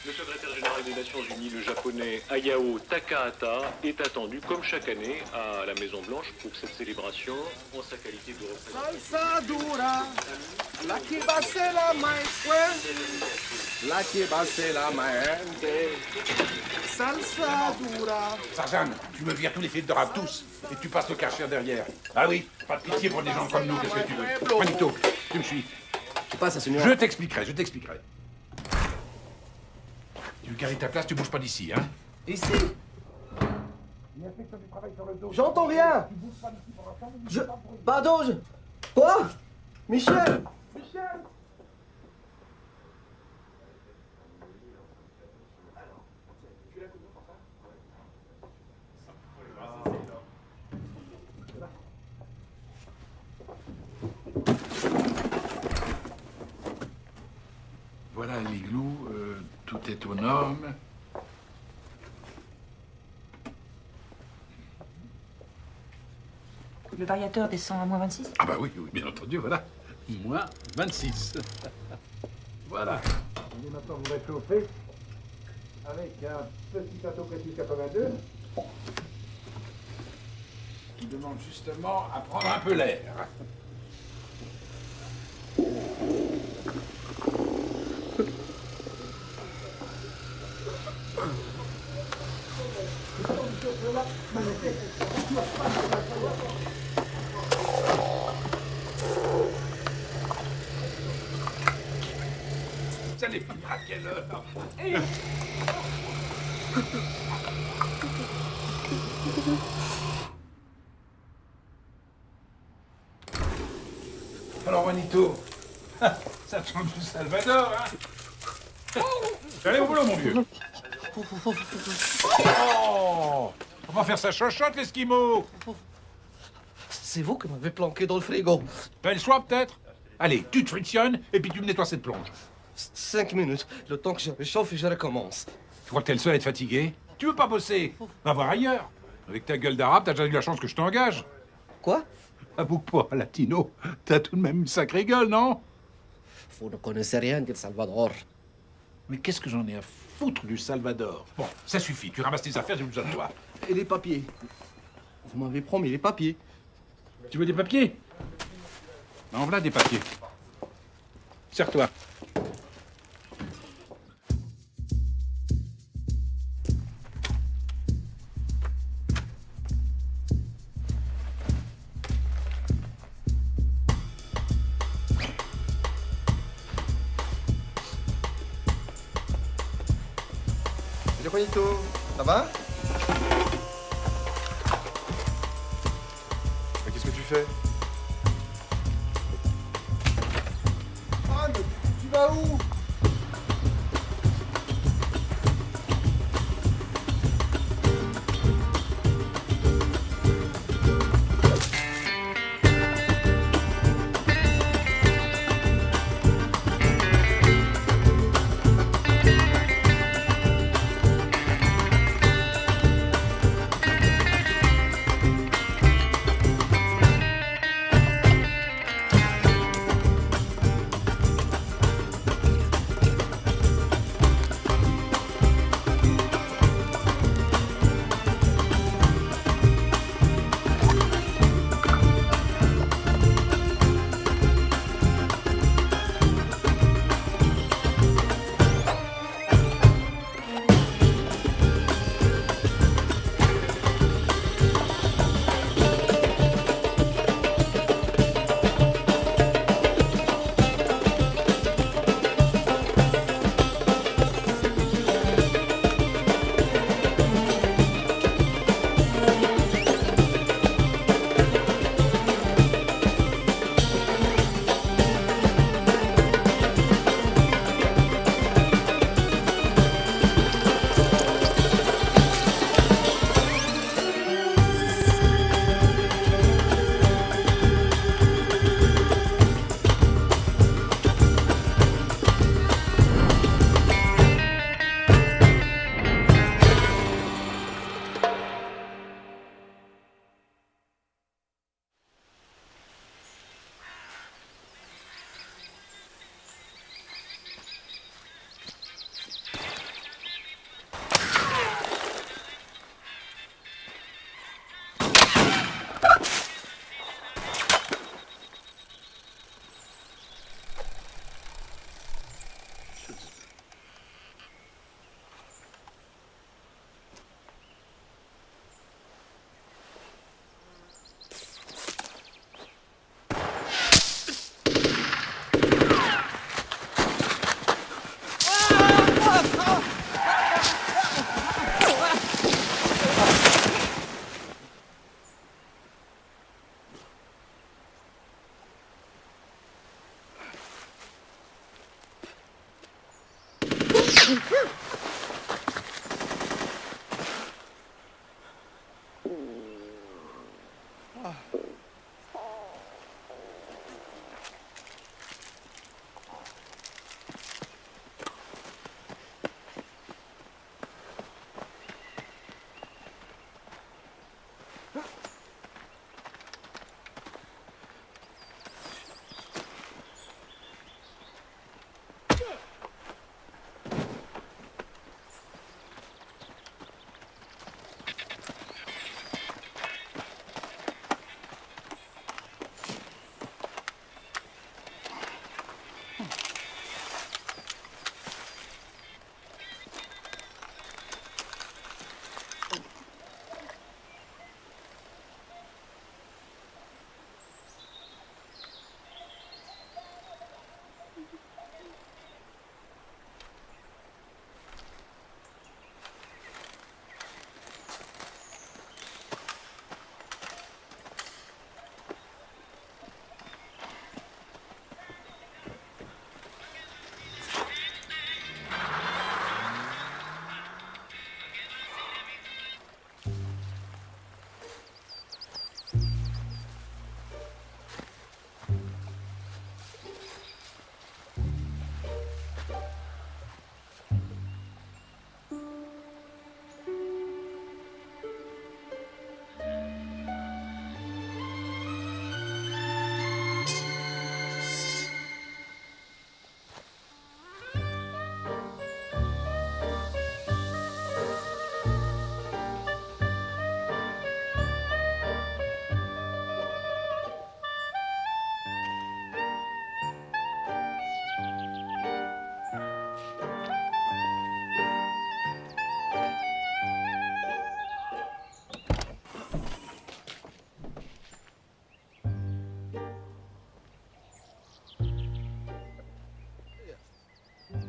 Le secrétaire général des Nations Unies, le japonais Hayao Takahata, est attendu comme chaque année à la Maison Blanche pour cette célébration en sa qualité de représentant. Salsa dura, la que va ser la más fuerte, la que va ser la más salsa dura. Tarzan, tu me vires tous les films de rap, tous, et tu passes le karcher derrière. Ah oui, pas de pitié pour des gens comme nous, qu'est-ce que tu veux? Juanito, tu me suis. ¿Qué pasa, señor? Je t'expliquerai. Tu gardes ta place, tu bouges pas d'ici, hein? Ici. J'entends rien. Pardon, Quoi? Michel. Voilà l'igloo, tout est aux normes. Le variateur descend à -26? Ah bah oui, bien entendu, voilà. Moins 26. Voilà. On est maintenant vous réchauffer avec un petit plateau Petit 82. Qui demande justement à prendre un peu l'air. Vous allez finir à quelle heure? Alors, Juanito, ça change du Salvador, hein? Allez au boulot, mon vieux. Oh! On va faire sa chochotte, l'Esquimau. C'est vous qui m'avez planqué dans le frigo. Belle choix, peut-être? Allez, tu te frictionnes et puis tu me nettoies cette plonge. 5 minutes, le temps que je réchauffe et je recommence. Tu crois que t'es le seul à être fatigué? Tu veux pas bosser? Va voir ailleurs. Avec ta gueule d'arabe, t'as déjà eu la chance que je t'engage. Quoi? Avoue que pas, latino, t'as tout de même une sacrée gueule, non? Vous ne connaissez rien du Salvador. Mais qu'est-ce que j'en ai à foutre du Salvador? Bon, ça suffit, tu ramasses tes affaires, j'ai besoin de toi. Et les papiers? Vous m'avez promis les papiers. Tu veux des papiers? En voilà des papiers. Serre-toi. Salut Juanito, ça va? Mais qu'est-ce que tu fais? Ah, mais tu vas où?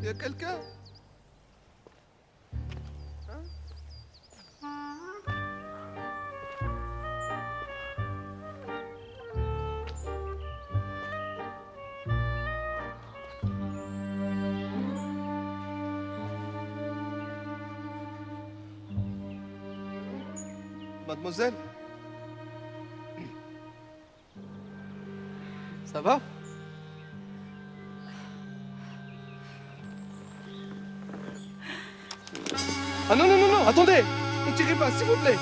Y a quelqu'un? Hein? Mademoiselle? Ça va? Ah non, non, non, non, attendez! Ne tirez pas, s'il vous plaît!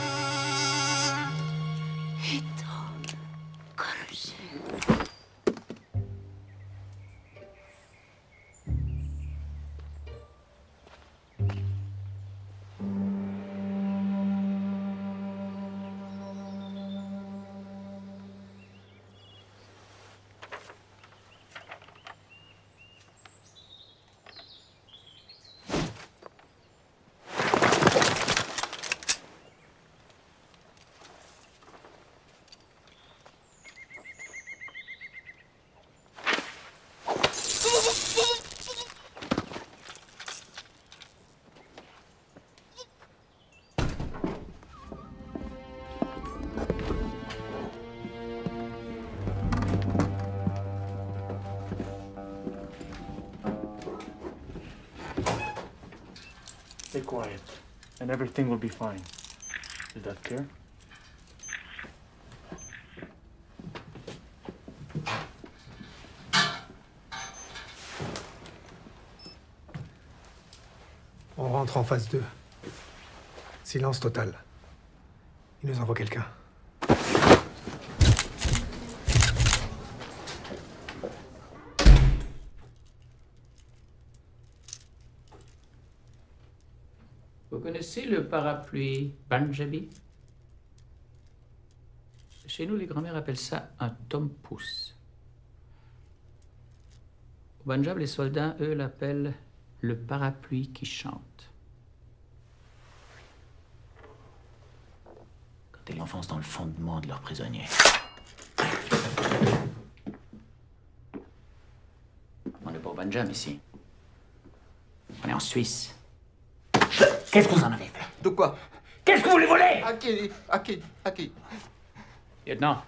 Stay quiet, and everything will be fine. Is that clear? On rentre en phase 2. Silence total. Il nous envoie quelqu'un. Vous connaissez le parapluie Punjabi? Chez nous, les grands-mères appellent ça un tom-pouce. Au Punjab, les soldats, eux, l'appellent le parapluie qui chante. Quand ils l'enfoncent dans le fondement de leurs prisonniers. On n'est pas au Punjab ici. On est en Suisse. Qu'est-ce que vous en avez fait? De quoi? Qu'est-ce que vous voulez voler? À qui? À qui? À qui? Lieutenant.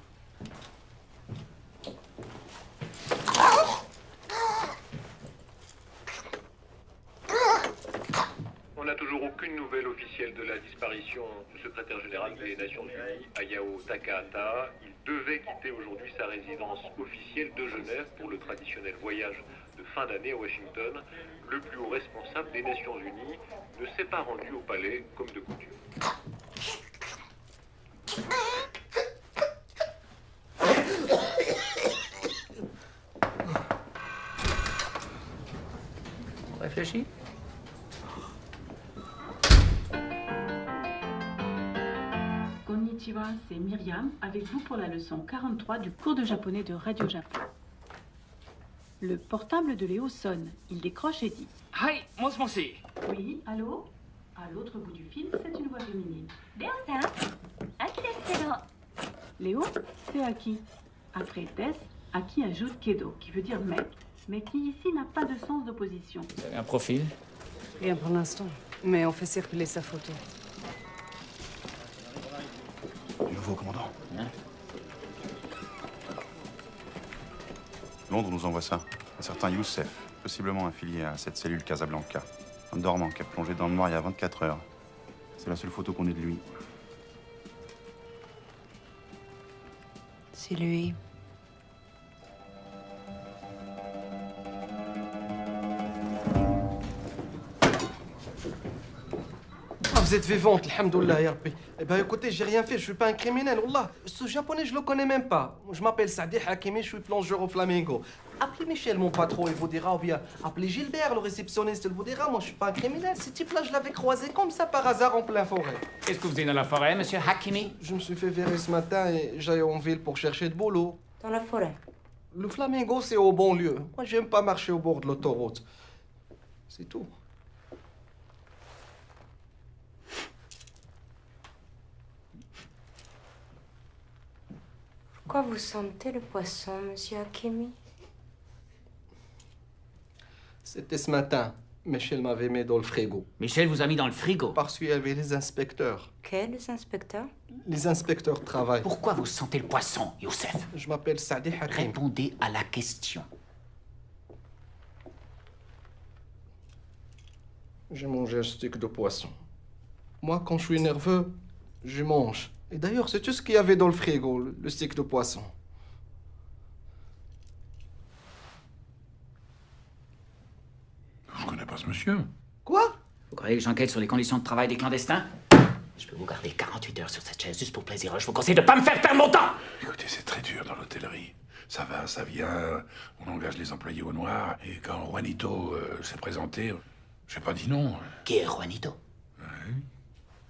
aucune nouvelle officielle de la disparition du secrétaire général des Nations Unies, Hayao Takahata. Il devait quitter aujourd'hui sa résidence officielle de Genève pour le traditionnel voyage de fin d'année à Washington. Le plus haut responsable des Nations Unies ne s'est pas rendu au palais comme de coutume. Réfléchis. Konnichiwa, c'est Myriam, avec vous pour la leçon 43 du cours de japonais de Radio Japon. Le portable de Léo sonne. Il décroche et dit « Hi, moshi. Oui, allô ?» À l'autre bout du fil, c'est une voix féminine. « Léo-san, Aki desu kedo. » Léo, c'est Aki. Après Des, Aki ajoute Kedo, qui veut dire mec, mais qui ici n'a pas de sens d'opposition. Vous avez un profil? Rien pour l'instant, mais on fait circuler sa photo. Du nouveau commandant. Hein? Londres nous envoie ça. Un certain Youssef, possiblement affilié à cette cellule Casablanca. Un dormant qui a plongé dans le noir il y a 24 heures. C'est la seule photo qu'on ait de lui. C'est lui. Vous êtes vivante, alhamdoulilah, ya Rabbi. Eh ben écoutez, j'ai rien fait, je suis pas un criminel, wallah. Ce japonais, je le connais même pas. Je m'appelle Saadi Hakimi, je suis plongeur au Flamingo. Appelez Michel, mon patron, il vous dira, ou bien appelez Gilbert, le réceptionniste, il vous dira. Moi, je suis pas un criminel. Ce type-là, je l'avais croisé comme ça par hasard en plein forêt. Qu'est-ce que vous faisiez dans la forêt, monsieur Hakimi? Je me suis fait virer ce matin et j'allais en ville pour chercher de boulot. Dans la forêt. Le Flamingo, c'est au bon lieu. Moi, j'aime pas marcher au bord de l'autoroute. C'est tout. Pourquoi vous sentez le poisson, monsieur Hakimi? C'était ce matin. Michel m'avait mis dans le frigo. Michel vous a mis dans le frigo? Parce qu'il y avait les inspecteurs. Quels inspecteurs? Les inspecteurs de travail. Pourquoi vous sentez le poisson, Youssef? Je m'appelle Saadi Hakim. Répondez à la question. J'ai mangé un steak de poisson. Moi, quand je suis nerveux, je mange. Et d'ailleurs, c'est tout ce qu'il y avait dans le frigo, le steak de poisson. Je connais pas ce monsieur. Quoi? Vous croyez que j'enquête sur les conditions de travail des clandestins? Je peux vous garder 48 heures sur cette chaise juste pour plaisir. Je vous conseille de pas me faire perdre mon temps! Écoutez, c'est très dur dans l'hôtellerie. Ça va, ça vient, on engage les employés au noir, et quand Juanito s'est présenté, j'ai pas dit non. Qui est Juanito?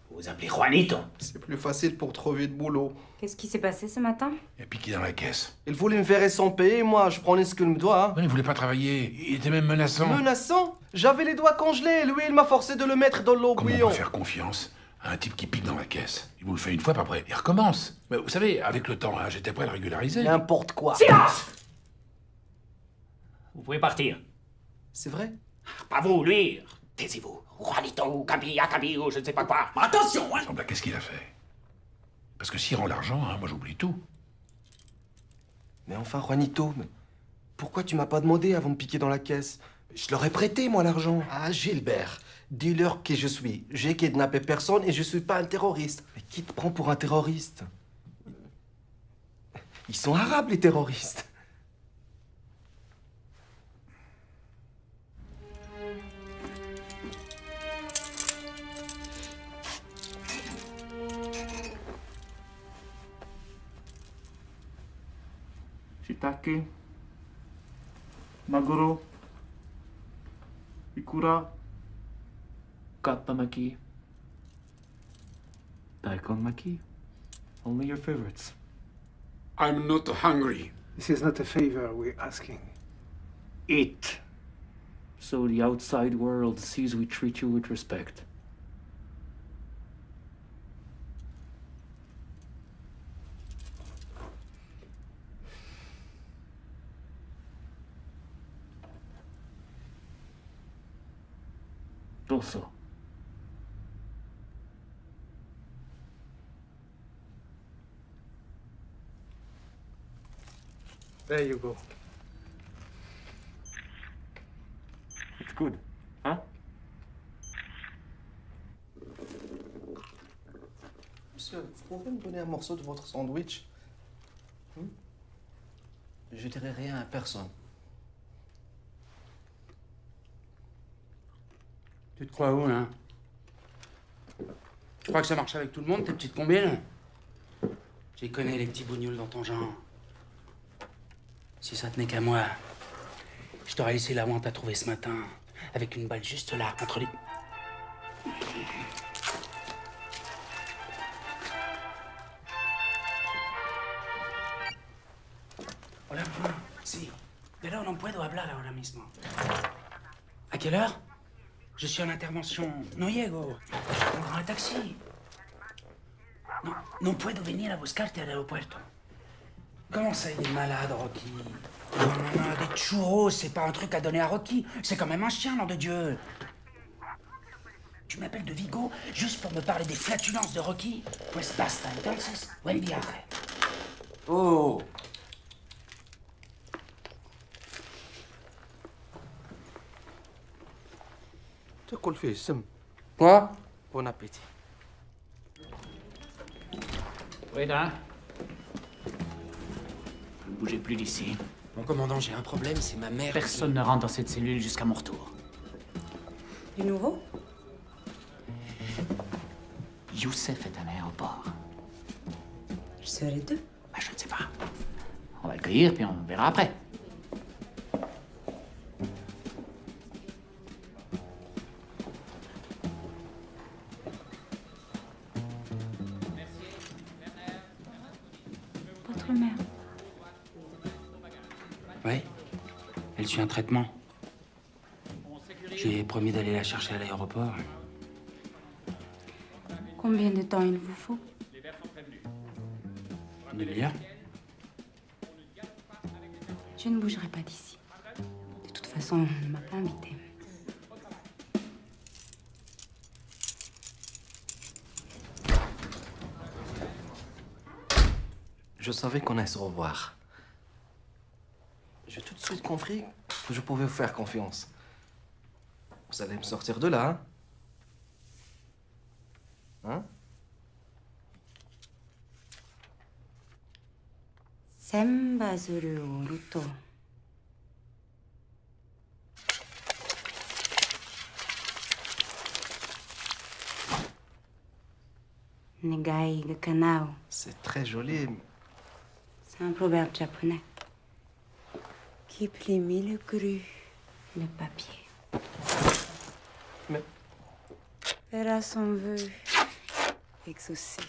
Vous vous appelez Juanito? C'est plus facile pour trouver de boulot. Qu'est-ce qui s'est passé ce matin? Il a piqué dans la caisse. Il voulait me faire sans payer, moi, je prenais ce qu'il me doit. Hein. Il voulait pas travailler, il était même menaçant. Menaçant? J'avais les doigts congelés, lui, il m'a forcé de le mettre dans l'eau Comment bouillon. on peut faire confiance à un type qui pique dans la caisse? Il vous le fait une fois, puis après, il recommence. Mais vous savez, avec le temps, hein, j'étais prêt à le régulariser. N'importe quoi. Silence! Vous pouvez partir. C'est vrai? Pas vous, lui. Taisez-vous. Juanito, Kabi, Akabi, ou je ne sais pas quoi. Attention, hein! Semble, qu'est-ce qu'il a fait? Parce que s'il rend l'argent, hein, moi j'oublie tout. Mais enfin, Juanito, mais pourquoi tu m'as pas demandé avant de piquer dans la caisse? Je leur ai prêté, moi, l'argent. Ah, Gilbert, dis-leur qui je suis. J'ai kidnappé personne et je suis pas un terroriste. Mais qui te prend pour un terroriste? Ils sont arabes, les terroristes. Shiitake, maguro, ikura, kappamaki, daikon maki. Only your favorites. I'm not hungry. This is not a favor we're asking. Eat. So the outside world sees we treat you with respect. Also. There you go. It's good, huh? que vous pouvez me donner un morceau de votre sandwich? Je dirai rien à personne. Tu te crois où, là? Tu crois que ça marche avec tout le monde, tes petites combines? J'y connais, les petits bougnoules dans ton genre. Si ça tenait qu'à moi, je t'aurais laissé là où on t'a trouvé ce matin, avec une balle juste là, entre les... Hola, si. Pero no puedo hablar ahora mismo. ¿A quelle heure? Je suis en intervention. No llego. Prends un taxi. No puedo venir a buscarte al aeropuerto. Comment ça, il est malade, Rocky? Non, des churros, c'est pas un truc à donner à Rocky. C'est quand même un chien, nom de Dieu. Tu m'appelles de Vigo juste pour me parler des flatulences de Rocky? Pues basta, entonces, buen viaje. Oh! تاكل فيه السم. Quoi? Bon appétit. Oui, là. Ne bougez plus d'ici. Mon commandant, j'ai un problème, c'est ma mère... Personne ne rentre dans cette cellule jusqu'à mon retour. Du nouveau? Youssef est à l'aéroport. Ils seraient deux. Bah, je ne sais pas. On va le cueillir, puis on verra après. Votre mère. Oui. Elle suit un traitement. Je lui ai promis d'aller la chercher à l'aéroport. Combien de temps il vous faut? Une demi-heure. Je ne bougerai pas d'ici. De toute façon, on ne m'a pas invité. Je savais qu'on allait se revoir. J'ai tout de suite compris que je pouvais vous faire confiance. Vous allez me sortir de là, hein? Sembazuru oruto. Negai ga kanao. C'est très joli. C'est un proverbe japonais. Qui plie le cru, le papier. Mais... Verra son vœu exaucé.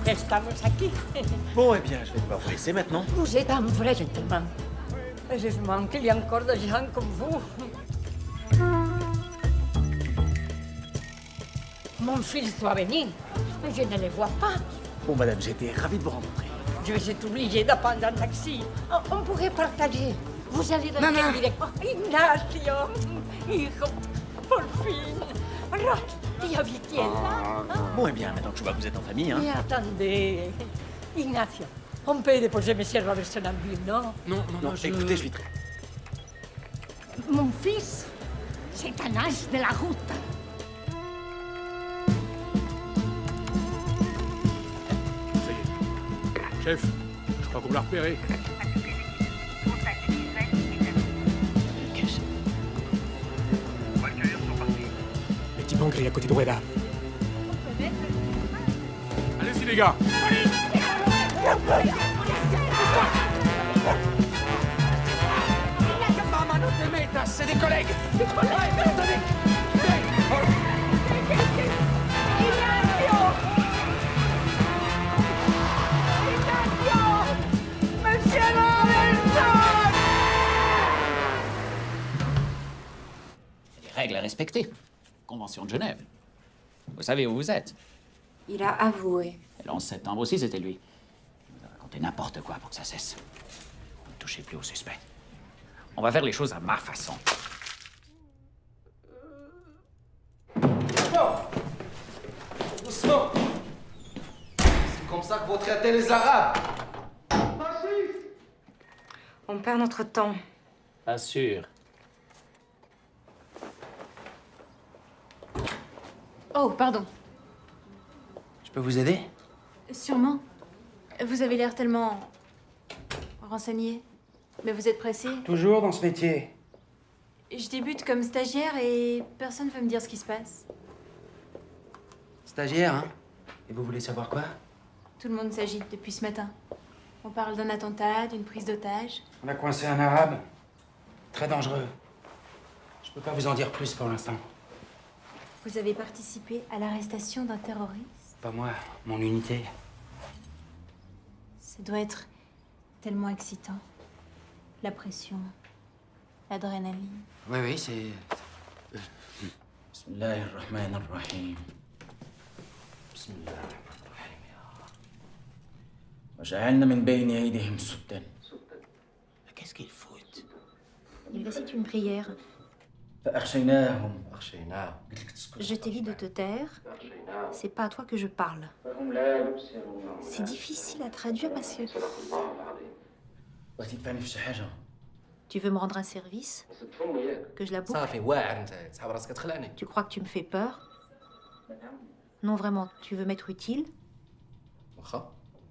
Estamos aquí. Bon, eh bien, je vais devoir vous laisser maintenant. Vous êtes un vrai gentleman. Je manque qu'il y a encore des gens comme vous. Mon fils doit venir, mais je ne le vois pas. Bon, madame, j'étais ravi de vous rencontrer. Je vais être obligée de prendre un taxi. On pourrait partager. Vous allez dans quelle direction? Ignacio, hijo, por fin. Tia Vitiella. Bon, eh bien, maintenant que je vois que vous êtes en famille, hein. Mais attendez, Ignacio, on peut déposer monsieur Robert Sonambule, non? Non, écoutez, je suis très... Mon fils, c'est un as de la route. Ça y est. Chef, je crois qu'on l'a repéré. Le petit banque est à côté de Rueda. Allez-y, les gars. Mamma, non te metti! Veritas, c'est des collègues. Des collègues, attendez. Règles à respecter. Convention de Genève. Vous savez où vous êtes. Il a avoué. Et le 11 septembre aussi, c'était lui. Il vous a raconté n'importe quoi pour que ça cesse. Vous ne touchez plus au suspect. On va faire les choses à ma façon. Doucement. C'est comme ça que vous traitez les Arabes. On perd notre temps. Pas sûr. Oh, pardon. Je peux vous aider? Sûrement. Vous avez l'air tellement... renseigné. Mais vous êtes pressé? Toujours dans ce métier. Je débute comme stagiaire et personne veut me dire ce qui se passe. Stagiaire, hein? Et vous voulez savoir quoi? Tout le monde s'agite depuis ce matin. On parle d'un attentat, d'une prise d'otage. On a coincé un arabe. Très dangereux. Je peux pas vous en dire plus pour l'instant. Vous avez participé à l'arrestation d'un terroriste? Pas moi, mon unité. Ça doit être tellement excitant. La pression, l'adrénaline. Oui, c'est... Bismillahirrahmanirrahim. Bismillahirrahmanirrahim, ya Rab. Waj'alna min bayni aydihim suddan. Qu'est-ce qu'ils foutent? Il récite une prière. Je t'ai dit de te taire. C'est pas à toi que je parle. C'est difficile à traduire parce que... Tu veux me rendre un service? Que je la boucle? Tu crois que tu me fais peur? Non, vraiment, tu veux m'être utile?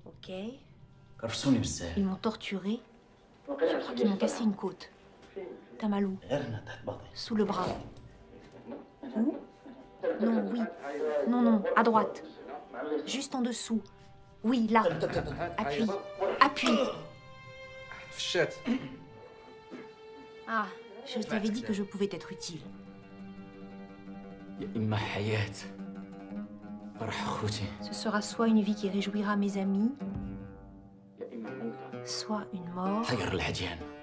Ok. Ils m'ont torturé. Je crois qu'ils m'ont cassé une côte. T'as mal où? Sous le bras. Où? Non, oui. Non, à droite. Juste en dessous. Oui, là. Appuie. Appuie. Ah, je t'avais dit que je pouvais t'être utile. Ce sera soit une vie qui réjouira mes amis, soit une mort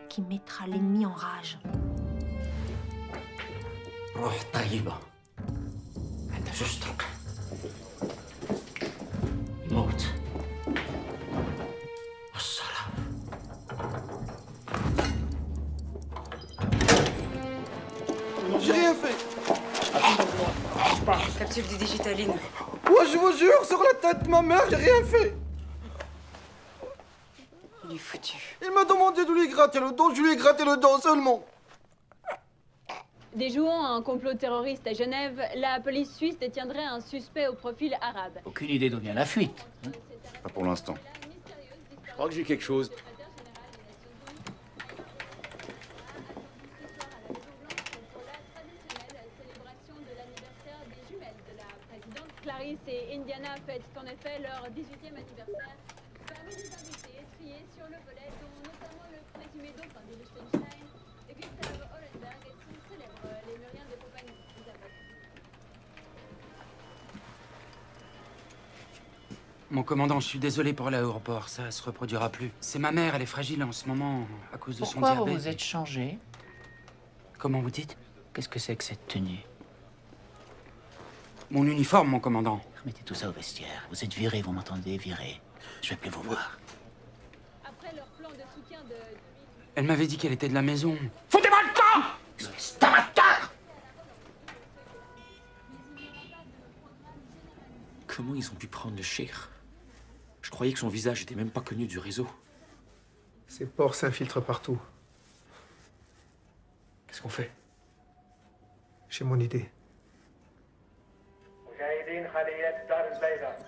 qui mettra l'ennemi en rage. J'ai rien fait. Capsule du digitaline. Ouais, je vous jure, sur la tête de ma mère, j'ai rien fait. Il est foutu. Il m'a demandé de lui gratter le dos, je lui ai gratté le dos seulement. Déjouant un complot terroriste à Genève, la police suisse détiendrait un suspect au profil arabe. Aucune idée d'où vient la fuite. Hein? Pas pour l'instant. Je crois que j'ai quelque chose. Clarisse et Indiana fêtent en effet leur 18e anniversaire. Parmi les invités triés sur le volet, dont notamment le présumé dauphin de Liechtenstein, Gustav Hollenberg et son célèbre lémurien de compagnie, Isabelle. Mon commandant, je suis désolé pour l'aéroport, ça se reproduira plus. C'est ma mère, elle est fragile en ce moment à cause de son diabète. Pourquoi vous vous êtes changé? Comment vous dites? Qu'est-ce que c'est que cette tenue? Mon uniforme, mon commandant. Remettez tout ça au vestiaire. Vous êtes viré, vous m'entendez? Viré. Je vais plus vous voir. Après leur plan de soutien de... Elle m'avait dit qu'elle était de la maison. Foutez-moi le camp! Espèce d'amateur! Comment ils ont pu prendre le cheikh? Je croyais que son visage était même pas connu du réseau. Ces porcs s'infiltrent partout. Qu'est-ce qu'on fait? J'ai mon idée.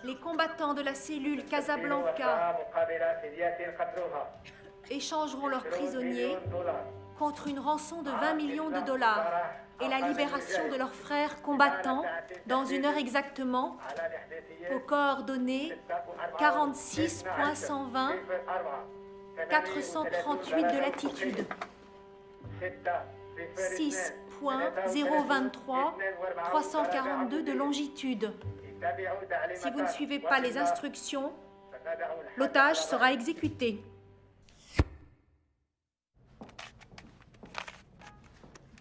Les combattants de la cellule Casablanca échangeront leurs prisonniers contre une rançon de 20 millions de dollars et la libération de leurs frères combattants dans une heure exactement aux coordonnées 46.120 438 de latitude. 6.023 342 de longitude. Si vous ne suivez pas les instructions, l'otage sera exécuté.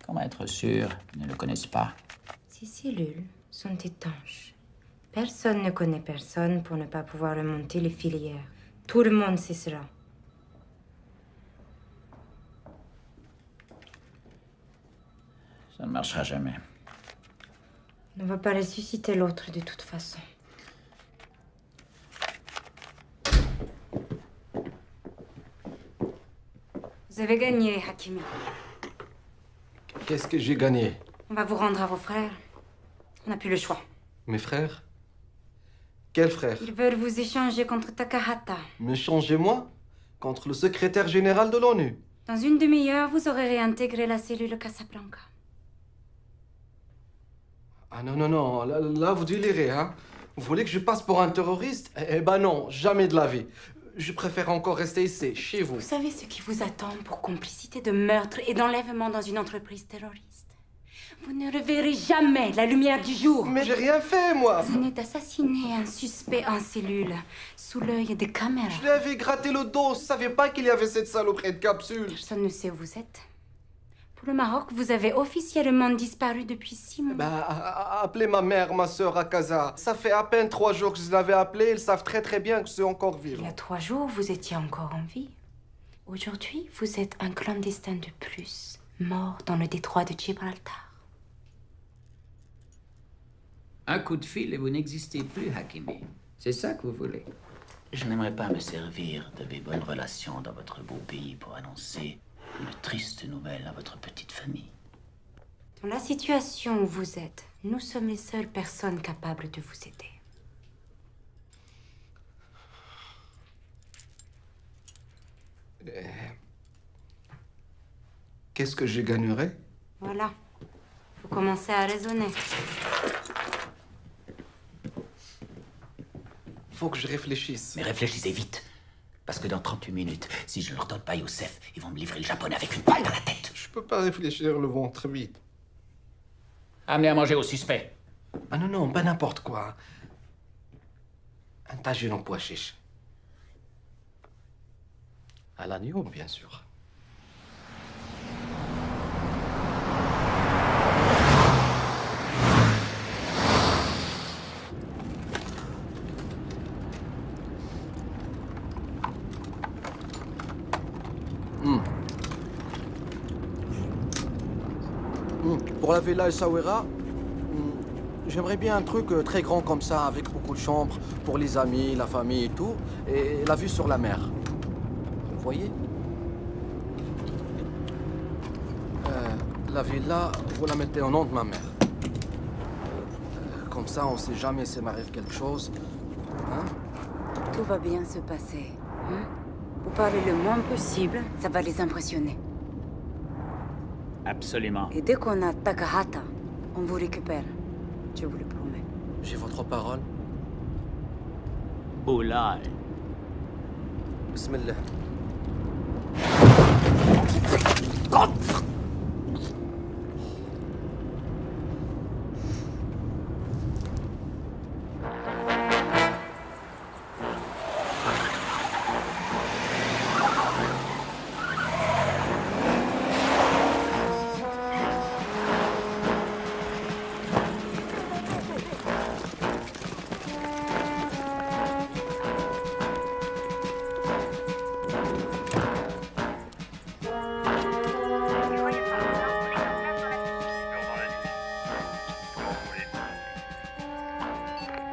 Comment être sûr qu'ils ne le connaissent pas? Ces cellules sont étanches. Personne ne connaît personne pour ne pas pouvoir remonter les filières. Tout le monde sait cela. Ça ne marchera jamais. On ne va pas ressusciter l'autre de toute façon. Vous avez gagné, Hakimi. Qu'est-ce que j'ai gagné? On va vous rendre à vos frères. On n'a plus le choix. Mes frères? Quels frères? Ils veulent vous échanger contre Takahata. M'échangez-moi contre le secrétaire général de l'ONU. Dans une demi-heure, vous aurez réintégré la cellule Casablanca. Ah non, non, non, là vous délirez, hein? Vous voulez que je passe pour un terroriste? Eh ben non, jamais de la vie. Je préfère encore rester ici, chez vous. Vous savez ce qui vous attend pour complicité de meurtre et d'enlèvement dans une entreprise terroriste? Vous ne reverrez jamais la lumière du jour. Mais j'ai rien fait, moi. Vous venez d'assassiner un suspect en cellule, sous l'œil des caméras. Je lui avais gratté le dos, je savais pas qu'il y avait cette saloperie de capsule. Personne ne sait où vous êtes. Pour le Maroc, vous avez officiellement disparu depuis 6 mois. Bah, appelez ma mère, ma sœur à Casa. Ça fait à peine 3 jours que je l'avais appelée, ils savent très très bien que je suis encore vivant. Il y a 3 jours, vous étiez encore en vie. Aujourd'hui, vous êtes un clandestin de plus, mort dans le détroit de Gibraltar. Un coup de fil et vous n'existez plus, Hakimi. C'est ça que vous voulez? Je n'aimerais pas me servir de mes bonnes relations dans votre beau pays pour annoncer une triste nouvelle à votre petite famille. Dans la situation où vous êtes, nous sommes les seules personnes capables de vous aider. Qu'est-ce que je gagnerais? Voilà. Vous commencez à raisonner. Faut que je réfléchisse. Mais réfléchissez vite. Parce que dans 38 minutes, si je ne leur donne pas Youssef, ils vont me livrer le japonais avec une balle dans la tête. Je peux pas réfléchir le ventre vide. Amenez à manger au suspect. Ah non, non, pas n'importe quoi. Un tagine en pois chiche. À l'agneau, bien sûr. Pour la villa El Sawera, j'aimerais bien un truc très grand comme ça, avec beaucoup de chambres, pour les amis, la famille et tout, et la vue sur la mer. Vous voyez? La villa, vous la mettez au nom de ma mère. Comme ça, on sait jamais s'il m'arrive quelque chose. Hein? Tout va bien se passer. Hein? Vous parlez le moins possible, ça va les impressionner. Absolument. Et dès qu'on a Takahata, on vous récupère. Je vous le promets. J'ai votre parole. Oulal. Bismillah.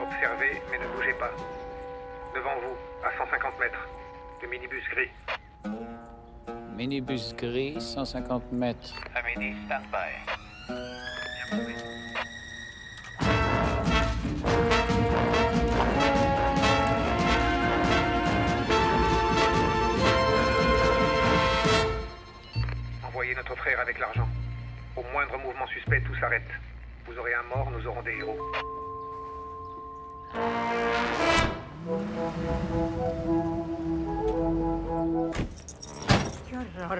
Observez, mais ne bougez pas. Devant vous, à 150 mètres, le minibus gris. Minibus gris, 150 mètres. Amélie, stand-by. Envoyez notre frère avec l'argent. Au moindre mouvement suspect, tout s'arrête. Vous aurez un mort, nous aurons des héros. Qué horror.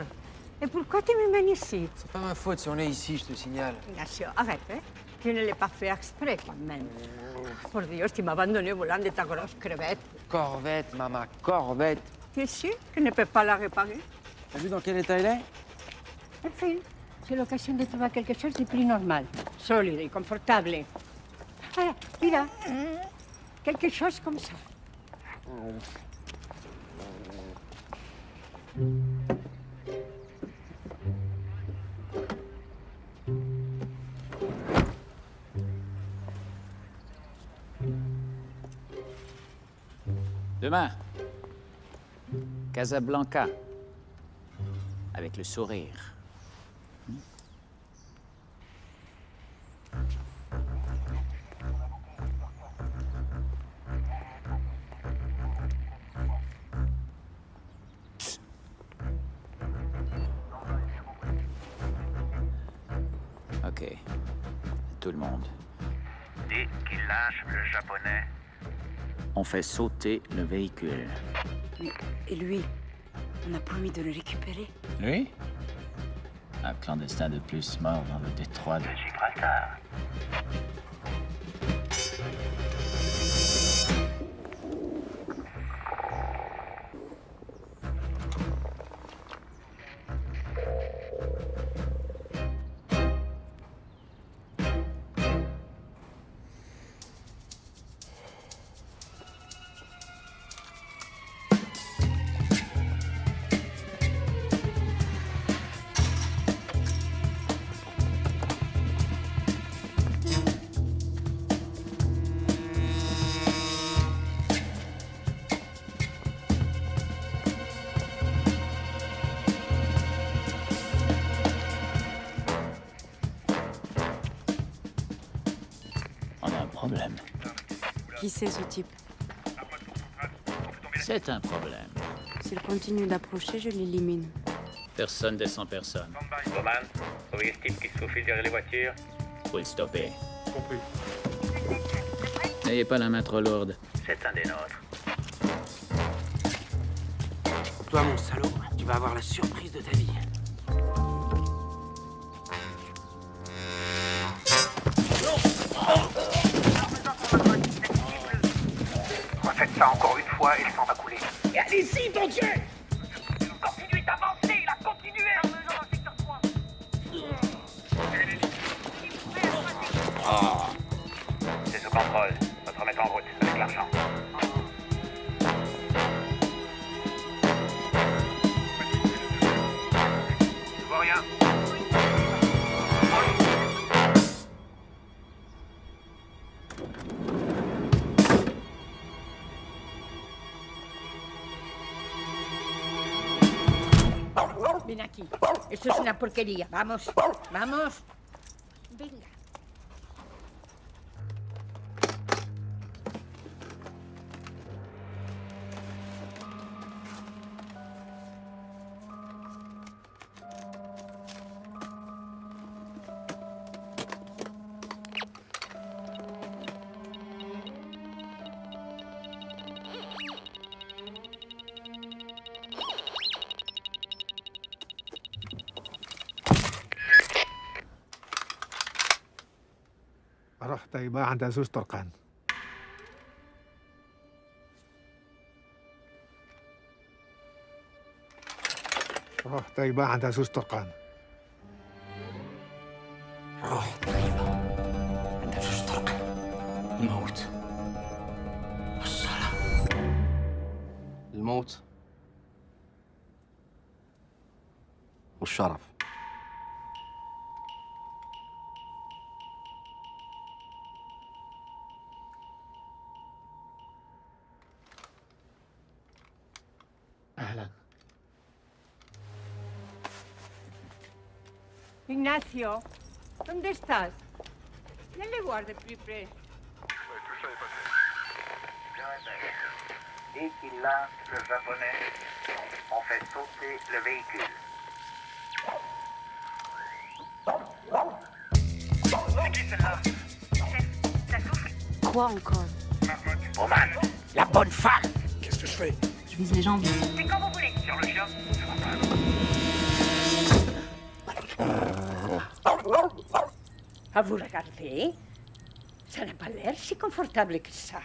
Et pourquoi tu me mènes ici? C'est pas ma faute si on est ici, je te signale. Ignacio, arrête, hein. Tu ne l'as pas fait exprès, quand même. Por Dios, tu m'as abandonné volant de ta grosse crevette. Corvette, maman, corvette. Tu es sûr que je ne peux pas la réparer? T'as vu dans quel état elle est? Enfin, c'est l'occasion de trouver quelque chose de plus normal, solide et confortable. Ah, mira, quelque chose comme ça. Demain, Casablanca, avec le sourire. Ok, tout le monde. Dès qu'il lâche le japonais, On fait sauter le véhicule. Et lui, on a promis de le récupérer. Lui? Un clandestin de plus mort dans le détroit de Gibraltar. Problème. Qui c'est ce type? C'est un problème. S'il continue d'approcher, je l'élimine. Personne descend personne. Bowman, vous voyez ce type qui se faufile derrière les voitures? Faut le stopper. Compris. N'ayez pas la main trop lourde. C'est un des nôtres. Toi, mon salaud, tu vas avoir la surprise de ta vie. Refaites ça encore une fois et le sang va couler. Et allez-y, bon Dieu! Continuez d'avancer, là, continuez! C'est sous contrôle. Votre remettre en route avec l'argent. Je vois rien. Ven aquí. Esto es una porquería. Vamos, vamos. Venga. رحت يبقى عند عزوز طرقان. رحت يبقى عند عزوز طرقان. رحت يبقى عند عزوز طرقان. الموت والصلاة. الموت والشرف. أهلا. Ignacio, ¿dónde estás? Viens le voir de plus près. Dès qu'il lâche le japonais, on fait sauter le véhicule. C'est qui celle-là? Ça souffle. Quoi encore? Bowman, la bonne femme. Qu'est-ce que je fais? Je vise les jambes. C'est quand vous voulez. Sur le chien, ça va pas. À vous regarder, ça n'a pas l'air si confortable que ça.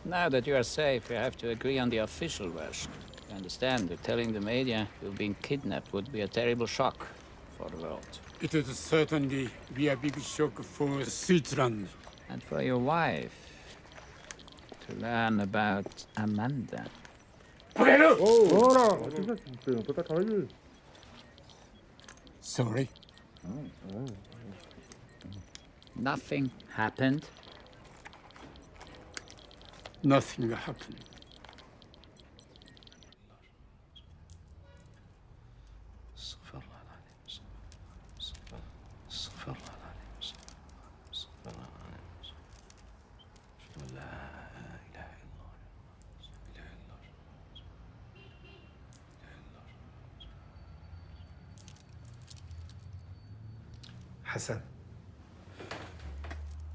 Now that you are safe, you have to agree on the official version. You understand that telling the media you've been kidnapped would be a terrible shock for the world. It would certainly be a big shock for Switzerland. And for your wife to learn about Amanda. Sorry. Nothing happened. Nothing happened. Hassan.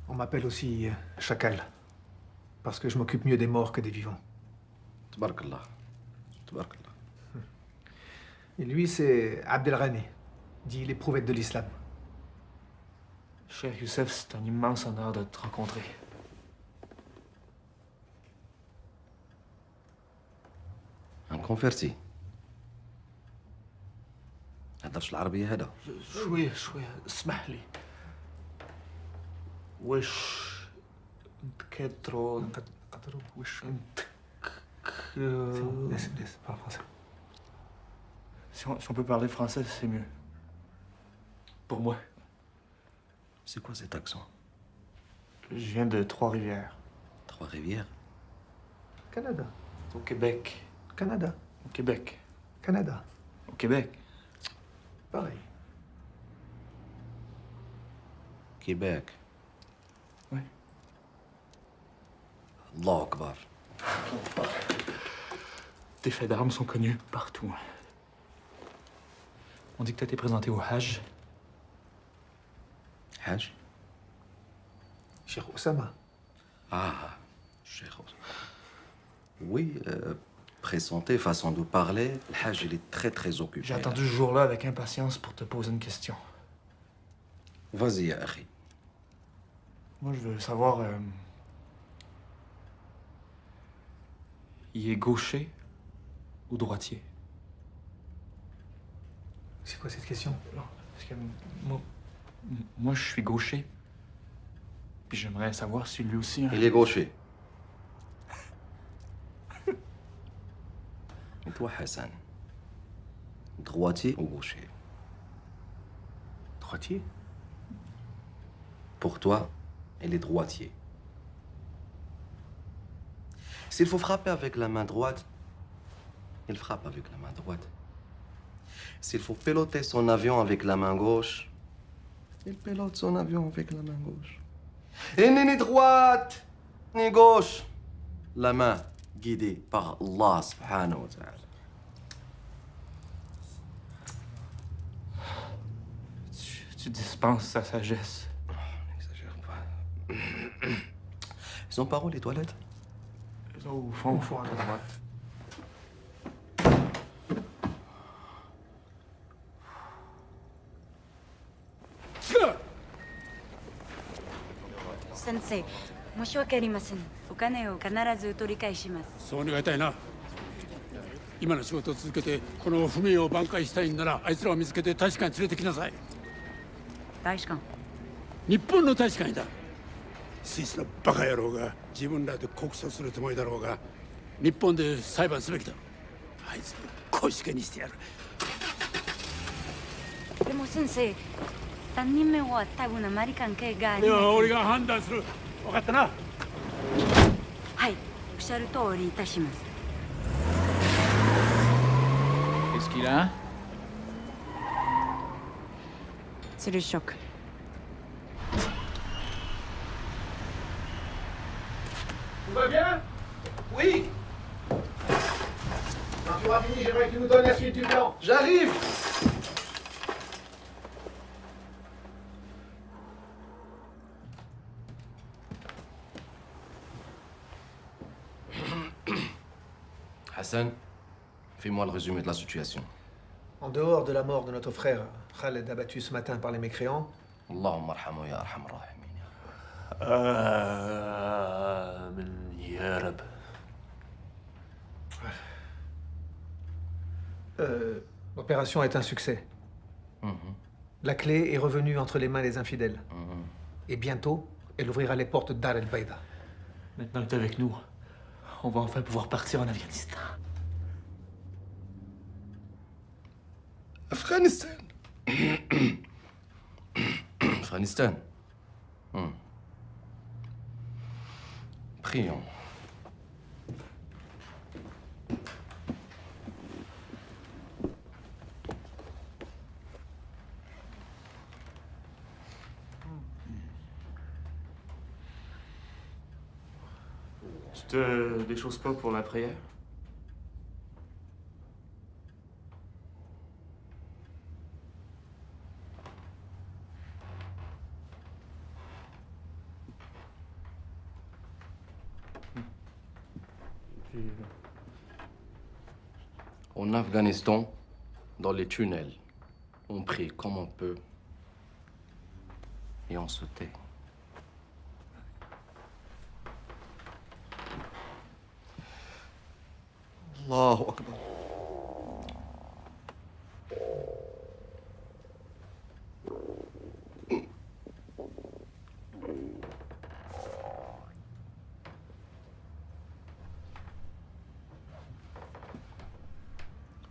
On m'appelle aussi Chacal. Parce que je m'occupe mieux des morts que des vivants. Tabarakallah. Tabarakallah. Et lui, c'est Abdelrani, dit l'éprouvette de l'islam. Cher Youssef, c'est un immense honneur de te rencontrer. Un converti. هدرش العربية هذا. شوية اسمح لي. وش Ketro. Laisse, parle français. Si on peut parler français, c'est mieux. Pour moi. C'est quoi cet accent? Je viens de Trois-Rivières. Trois-Rivières? Canada. Au Québec. Canada. Au Québec. Canada. Au Québec. Pareil. Québec. Oui. Allah Akbar. Tes faits d'armes sont connus partout. On dit que t'as été présenté au Hajj. Hajj? Cheikh Oussama. Ah, Cheikh Oussama. Oui, présenté, façon de parler. Le Hajj, il est très occupé. J'ai attendu ce jour-là avec impatience pour te poser une question. Vas-y, ya akhi. Moi, je veux savoir... il est gaucher ou droitier? C'est quoi cette question? Non, parce que moi, je suis gaucher. Puis j'aimerais savoir si lui aussi... Il est gaucher. Et toi, Hassan? Droitier ou gaucher? Droitier? Pour toi, il est droitier. S'il faut frapper avec la main droite, il frappe avec la main droite. S'il faut piloter son avion avec la main gauche, il pilote son avion avec la main gauche. Et ni droite, ni gauche. La main guidée par Allah subhanahu wa ta'ala. Tu dispenses sa sagesse. N'exagère pas. Ils ont par où les toilettes? Au fond, à droite. Sensei, 申し訳ありません。お金を必ず取り返します。そう願いたいな。今の仕事を続けてこの不明を挽回したいんならあいつらを見つけて大使館に連れてきなさい。大使館？日本の大使館だ。スイスのバカ野郎が自分らで告訴するつもりだろうが日本で裁判すべきだ。あいつを小石にしてやる。でも先生、3人目は多分あまり関係がありません。では俺が判断する。分かったな。はい、おっしゃる通りいたします。Qu'est-ce qu'il a? C'est le choc. Tout va bien? Oui. Quand tu auras fini, j'aimerais que tu nous donnes la suite du plan. J'arrive. Hassan, fais-moi le résumé de la situation. En dehors de la mort de notre frère, Khaled abattu ce matin par les mécréants, Allahumma arhamu ya arhamar rahimin. Ya Rab. l'opération est un succès. La clé est revenue entre les mains des infidèles. Et bientôt, elle ouvrira les portes d'Ar el-Baïda. Maintenant que t'es avec nous, on va enfin pouvoir partir en Afghanistan. Afghanistan. Afghanistan. Prions. Tu te déchausses pas pour la prière? En Afghanistan, dans les tunnels, on prie comme on peut et on se tait. Allahu Akbar.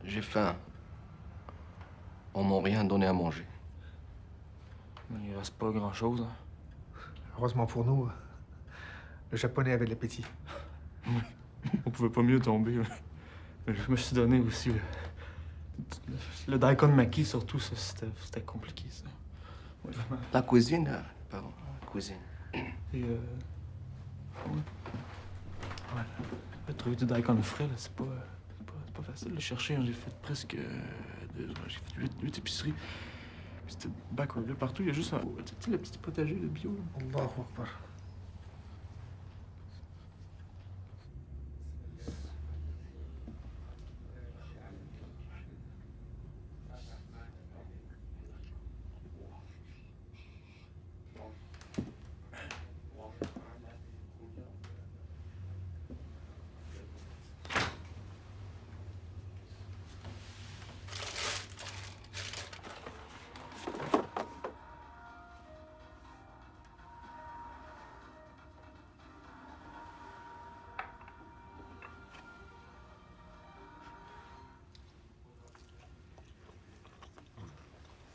J'ai faim. On m'a rien donné à manger. Il reste pas grand-chose. Hein. Heureusement pour nous, le Japonais avait de l'appétit. On pouvait pas mieux tomber. Mais je me suis donné aussi. Le daikon maki, surtout, ça, c'était compliqué, ça. Ouais. La cuisine, pardon, la cuisine. Et ouais. Trouver du daikon frais, là, c'est pas facile de le chercher. Hein. J'ai fait presque 2 heures. J'ai fait 8 épiceries. C'était backward. Là, partout, il y a juste un... Tu sais, le petit potager de bio. Allahu Akbar.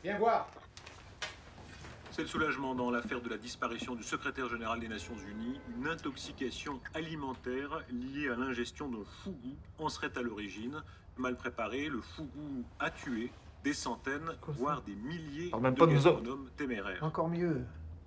Viens voir. C'est le soulagement dans l'affaire de la disparition du secrétaire général des Nations Unies. Une intoxication alimentaire liée à l'ingestion d'un fougou en serait à l'origine. Mal préparé, le fougou a tué des centaines, voire des milliers de gastronomes téméraires. Encore mieux.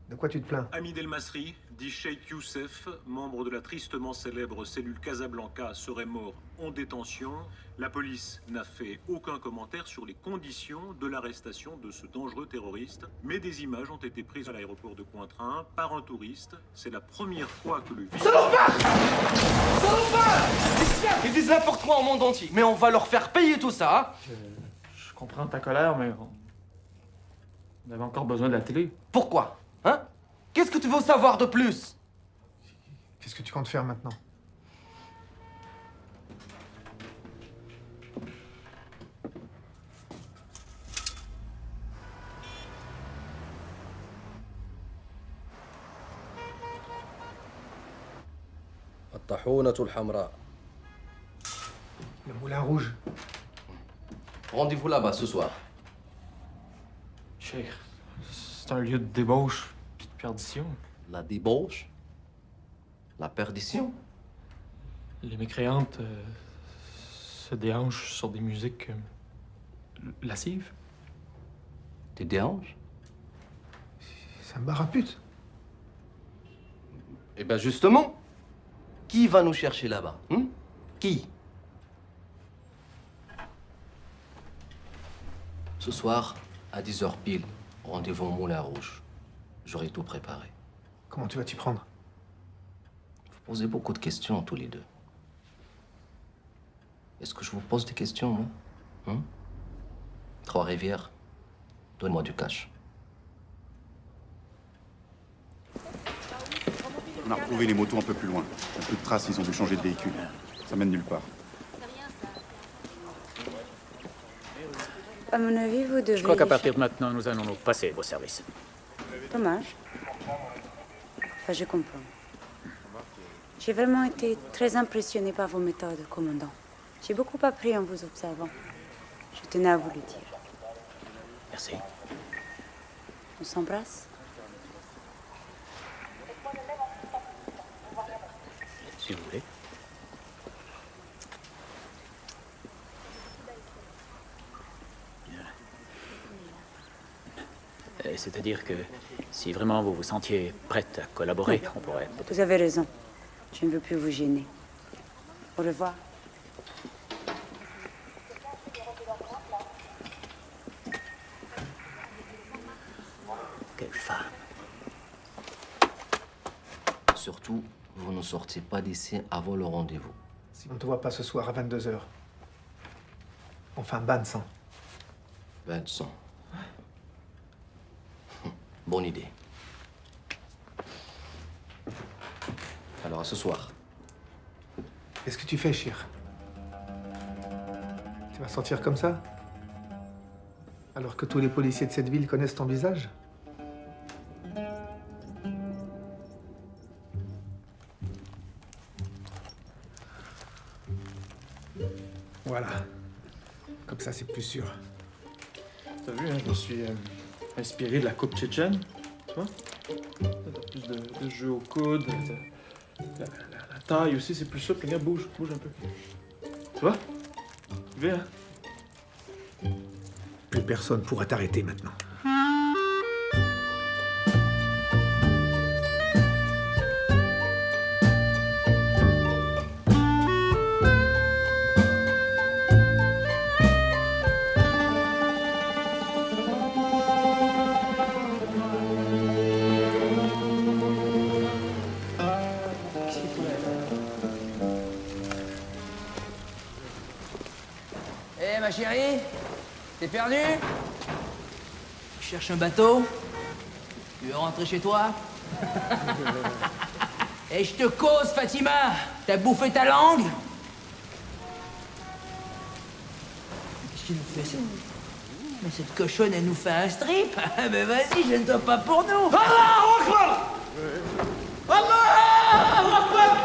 De quoi tu te plains? Hamid El Masri, dit Cheikh Youssef, membre de la tristement célèbre cellule Casablanca, serait mort en détention. La police n'a fait aucun commentaire sur les conditions de l'arrestation de ce dangereux terroriste, mais des images ont été prises à l'aéroport de Cointrin par un touriste. C'est la première fois que le... Salopard! Salopard! Ils disent n'importe quoi au monde entier, mais on va leur faire payer tout ça. Je comprends ta colère, mais on avait encore besoin de la télé. Pourquoi? Hein? Qu'est-ce que tu veux savoir de plus? Qu'est-ce que tu comptes faire maintenant? Le moulin rouge. Rendez-vous là-bas ce soir. Cheikh, c'est un lieu de débauche puis de perdition. La débauche? La perdition? Les mécréantes se déhanchent sur des musiques lascives. Des déhanches? C'est un bar à pute. Eh ben justement, Qui va nous chercher là-bas? Qui? Ce soir, à 10h pile, rendez-vous au Moulin Rouge. J'aurai tout préparé. Comment tu vas t'y prendre? Vous posez beaucoup de questions, tous les deux. Est-ce que je vous pose des questions, moi? Trois-Rivières, donne-moi du cash. On a retrouvé les motos un peu plus loin. Il y a peu de traces, ils ont dû changer de véhicule. Ça mène nulle part. À mon avis, vous devez... Je crois qu'à partir de maintenant, nous allons nous passer vos services. Dommage. Enfin, je comprends. J'ai vraiment été très impressionnée par vos méthodes, commandant. J'ai beaucoup appris en vous observant. Je tenais à vous le dire. Merci. On s'embrasse? Si vous voulez. C'est-à-dire que si vraiment vous vous sentiez prête à collaborer, on pourrait peut-être... Vous avez raison. Je ne veux plus vous gêner. Au revoir. Quelle femme. Surtout, vous ne sortez pas d'ici avant le rendez-vous. Si on ne te voit pas ce soir à 22h, on fait un bain de sang. Bain de sang. Bonne idée. Alors, à ce soir. Qu'est-ce que tu fais, Chir? Tu vas sortir comme ça? Alors que tous les policiers de cette ville connaissent ton visage? Voilà. Comme ça, c'est plus sûr. T'as vu, hein, je me suis inspiré de la coupe tchétchène, tu vois? T'as plus de jeu au coude, la taille aussi, c'est plus souple. Regarde, bouge un peu. Tu vois? Viens. Plus personne pourra t'arrêter maintenant. Ma chérie, t'es perdu? Tu cherches un bateau? Tu veux rentrer chez toi? Et je te cause, Fatima! T'as bouffé ta langue? Qu'est-ce qu'il nous fait, ça? Mais cette cochonne, elle nous fait un strip? Mais vas-y, gêne-toi pas pour nous! Allah Akbar! Allah Akbar!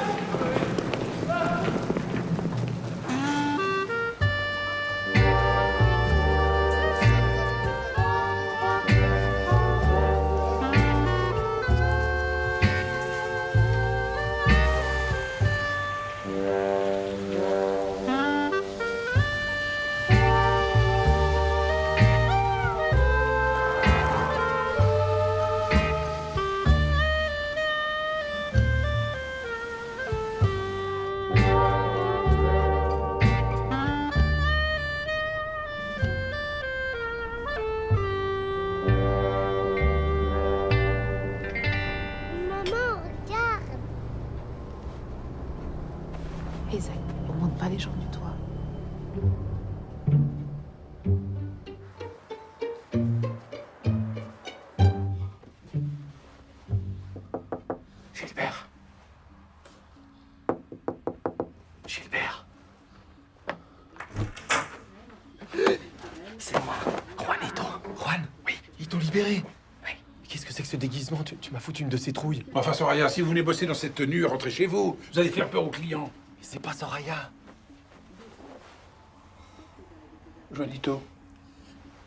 Isaac, on monte pas les gens du toit. Gilbert. Gilbert. C'est moi, Juanito. Juan? Oui, ils t'ont libéré. Oui. Qu'est-ce que c'est que ce déguisement? Tu m'as foutu une de ces trouilles. Enfin, Soraya, si vous venez bosser dans cette tenue, rentrez chez vous. Vous allez faire peur aux clients. Mais c'est pas Soraya. Juanito.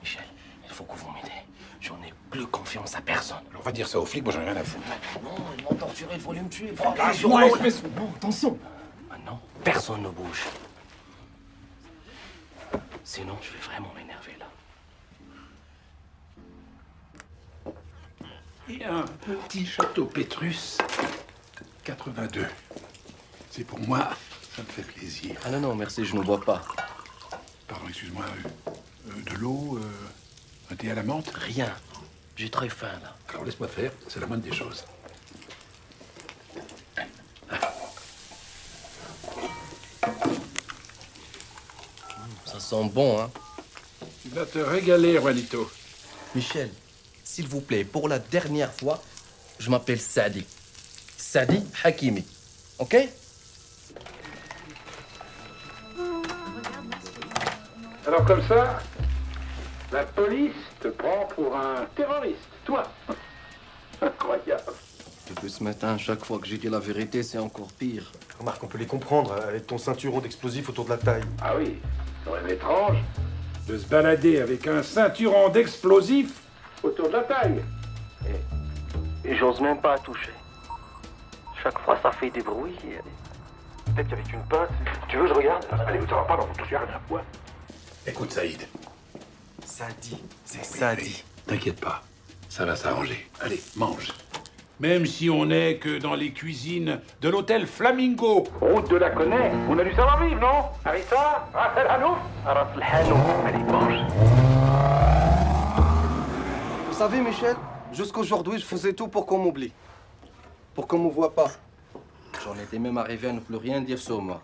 Michel, il faut que vous m'aidez. J'en ai plus confiance à personne. Alors, on va dire ça aux flics, moi j'en ai rien à foutre. Non, ils m'ont torturé, il faut les me tuer. Lâche-moi, espèce... Non, attention. Maintenant, personne ne bouge. Sinon, je vais vraiment m'énerver là. Il y a un petit château Pétrus, 82. C'est pour moi, ça me fait plaisir. Ah non, non, merci, je ne bois pas. Pardon, excuse-moi. De l'eau, un thé à la menthe? Rien. J'ai très faim, là. Alors laisse-moi faire, c'est la moindre des choses. Ça sent bon, hein? Tu vas te régaler, Juanito. Michel, s'il vous plaît, pour la dernière fois, je m'appelle Sadi. Sadi Hakimi. OK? Alors comme ça, la police te prend pour un terroriste, toi. Incroyable. Depuis ce matin, chaque fois que j'ai dit la vérité, c'est encore pire. Remarque, on peut les comprendre, avec ton ceinturon d'explosifs autour de la taille. Ah oui, c'est quand même étrange de se balader avec un ceinturon d'explosifs autour de la taille. Et j'ose même pas toucher. Chaque fois, ça fait des bruits. Peut-être qu'avec une pince... Tu veux, je regarde? Allez, ça va pas dans ton toucher rien à quoi. Écoute, Saïd. Sadi, c'est Sadi. T'inquiète pas, ça va s'arranger. Allez, mange. Même si on n'est que dans les cuisines de l'hôtel Flamingo. Route de la Connaît, on a du savoir-vivre, non? Harissa, Raphaël Hanouf. Allez, mange. Vous savez, Michel, jusqu'aujourd'hui, je faisais tout pour qu'on m'oublie. Pour qu'on me voie pas. J'en étais même arrivé à ne plus rien dire sur moi.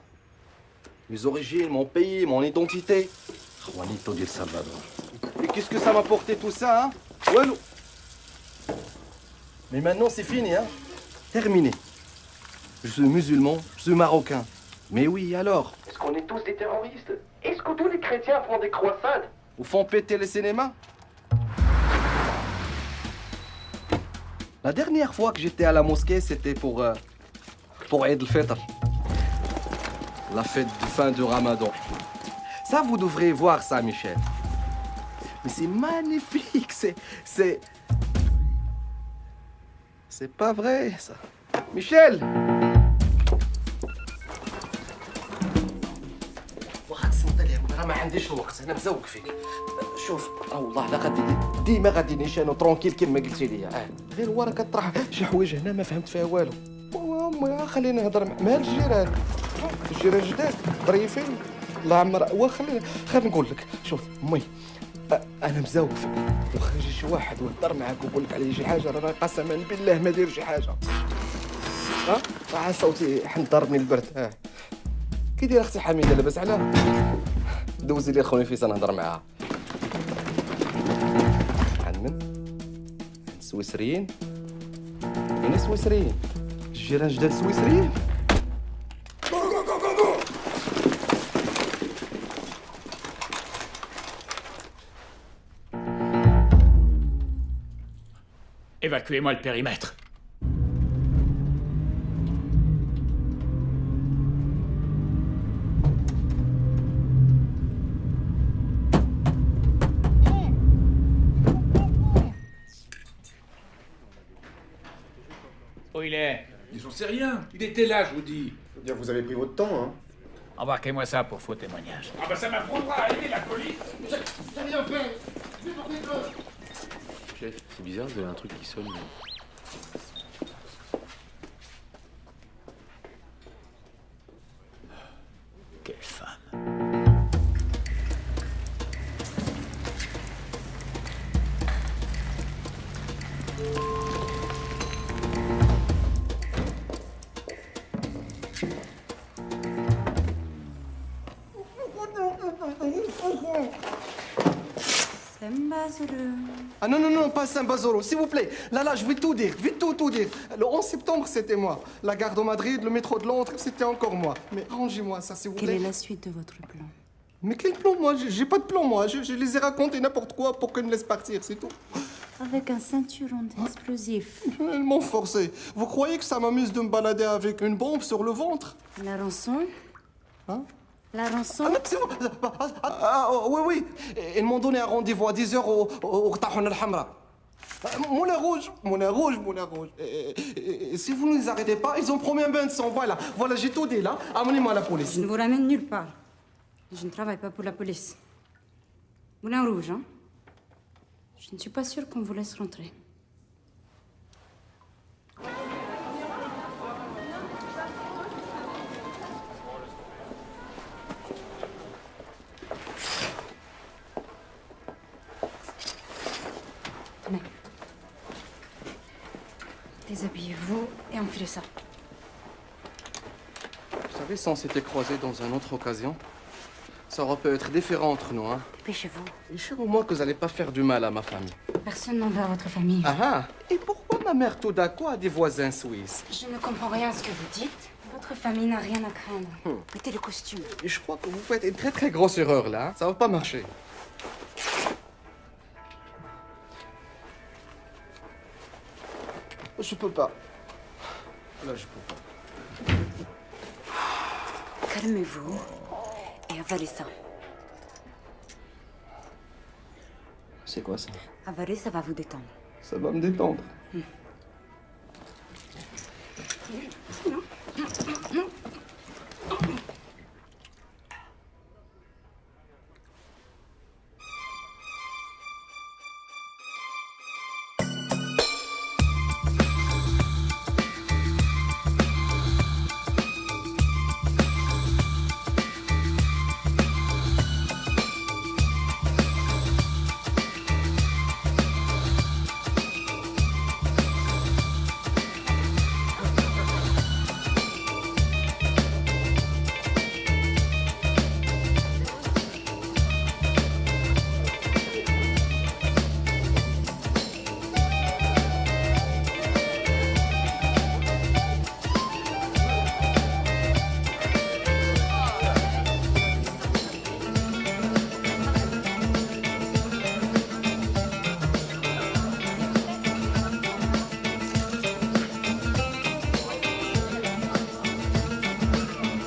Mes origines, mon pays, mon identité. Juanito del Salvador. Et qu'est-ce que ça m'a apporté tout ça, hein? Walou. Mais maintenant, c'est fini, hein? Terminé. Je suis musulman, je suis marocain. Mais oui, alors? Est-ce qu'on est tous des terroristes? Est-ce que tous les chrétiens font des croisades? Ou font péter les cinémas? La dernière fois que j'étais à la mosquée, c'était pour Eid al-Fitr. La fête de fin du Ramadan. Ça, vous devrez voir ça, Michel. Mais c'est magnifique, c'est pas vrai, ça. Michel! واخا تصنت لي راه ما عنديش الوقت انا مزوق فيك شوف والله لا غادي ديما غادي نيشان ترونكيل كما قلتي لي غير هو راه كطرح شي حوايج هنا ما فهمت فيها والو امي خليني نهضر مع الجيران جداد ظريفين الله عمر خليني نقول لك شوف امي انا مزوق فيك واخا يجي شي واحد ويهضر معاك ويقول لك عليه شي حاجه راه قسما بالله ما داير شي حاجه صوتي حن ضربني البرد كي دايره اختي حميده لاباس عليها دوزي لي خويا فيصل نهضر معاها عن من السويسريين وين السويسريين الجيران جداد السويسريين Évacuez-moi le périmètre. Où il est? J'en sais rien. Il était là, je vous dis. Faut dire que vous avez pris votre temps, hein. Embarquez-moi ça pour faux témoignage. Ah bah ça m'apprendra à aider la police. J'ai rien fait. Chef, c'est bizarre, vous avez un truc qui sonne. Quelle femme. Ah non, non, non, pas Saint-Bazoro, s'il vous plaît. Là, je vais tout dire, vite tout dire. Le 11 septembre, c'était moi. La gare de Madrid, le métro de Londres, c'était encore moi. Mais rangez-moi ça, s'il vous plaît. Quelle est la suite de votre plan? Mais quel plan, moi? J'ai pas de plan, moi. Je les ai racontés n'importe quoi pour qu'ils me laissent partir, c'est tout. Avec un ceinturon d'explosifs. Ils m'ont forcé. Vous croyez que ça m'amuse de me balader avec une bombe sur le ventre? La rançon? Hein? La rançon? Oui, oui. Ils m'ont donné un rendez-vous à 10h au Tahon al-Hamra. Moulin rouge. Et si vous ne les arrêtez pas, ils ont promis un bain de sang. Voilà, j'ai tout dit là. Amenez-moi la police. Je ne vous ramène nulle part. Je ne travaille pas pour la police. Moulin rouge, hein? Je ne suis pas sûre qu'on vous laisse rentrer. Déshabillez-vous et enfilez ça. Vous savez, si on s'était croisés dans une autre occasion, ça aurait pu être différent entre nous, hein. Dépêchez-vous. Et je suis au moins que vous n'allez pas faire du mal à ma famille. Personne n'en veut à votre famille. Ah ah. Et pourquoi ma mère tout d'un coup a des voisins suisses? Je ne comprends rien à ce que vous dites. Votre famille n'a rien à craindre. Mettez le costume. Et je crois que vous faites une très très grosse erreur là, hein. Ça va pas marcher. Je peux pas. Là, je peux pas. Calmez-vous et avalez ça. C'est quoi ça? Avaler, ça va vous détendre. Ça va me détendre.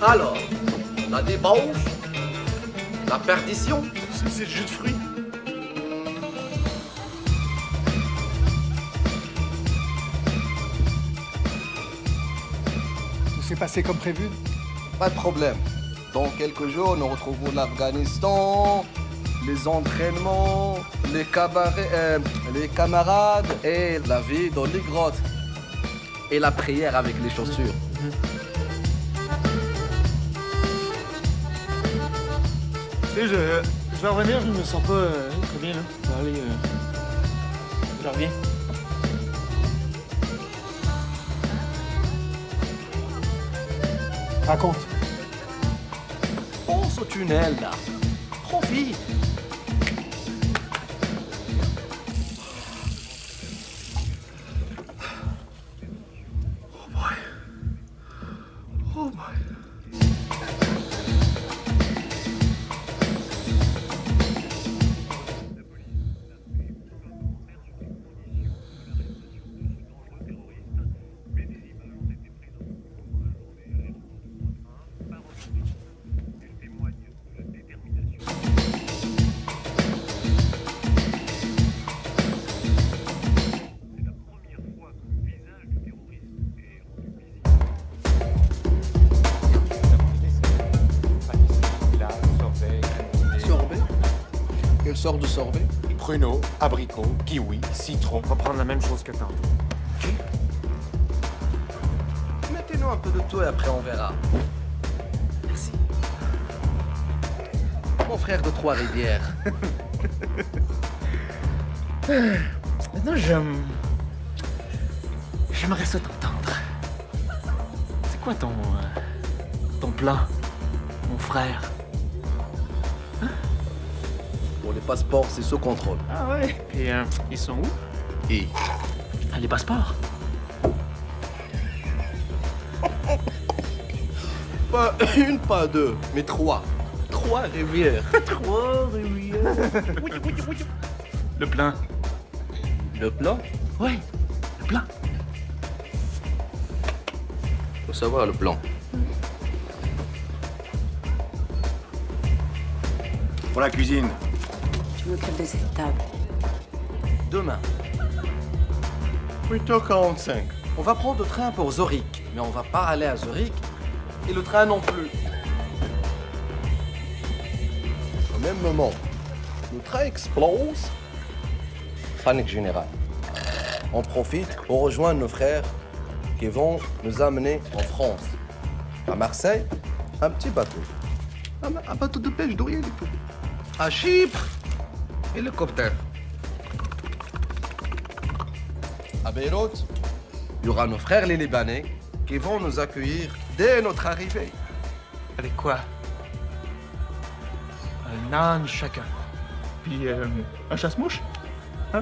Alors, la débauche, la perdition. C'est le jus de fruits. Tout s'est passé comme prévu? Pas de problème. Dans quelques jours, nous retrouvons l'Afghanistan, les entraînements, les cabarets, les camarades et la vie dans les grottes. Et la prière avec les chaussures. Tu sais, je vais revenir, je me sens pas très bien là. Je vais aller. Je reviens. Raconte. Pense au tunnel là. Profite. Oh boy. Quelle sorte de sorbet? Pruneau, abricot, kiwi, citron. On va prendre la même chose que tantôt. Mettez-nous un peu de tout et après on verra. Merci. Mon frère de Trois-Rivières. Maintenant, j'aimerais ça t'entendre. C'est quoi ton plan, mon frère? Pour les passeports, c'est sous contrôle. Ah ouais? Et ils sont où? Et les passeports? Pas une, pas deux, mais trois. Trois rivières. Trois rivières. Le plan. Le plan? Ouais, le plan. Faut savoir le plan. Pour la cuisine. Je m'occupe de cette table. Demain. 8h45. On va prendre le train pour Zurich, mais on va pas aller à Zurich. Et le train non plus. Au même moment, le train explose. Panique générale. On profite pour rejoindre nos frères qui vont nous amener en France. À Marseille, un petit bateau. Un bateau de pêche d'Orient. À Chypre, hélicoptère. À Beyrouth, Il y aura nos frères les Libanais qui vont nous accueillir dès notre arrivée. Avec quoi? Un âne chacun. Puis un chasse-mouche? Hein?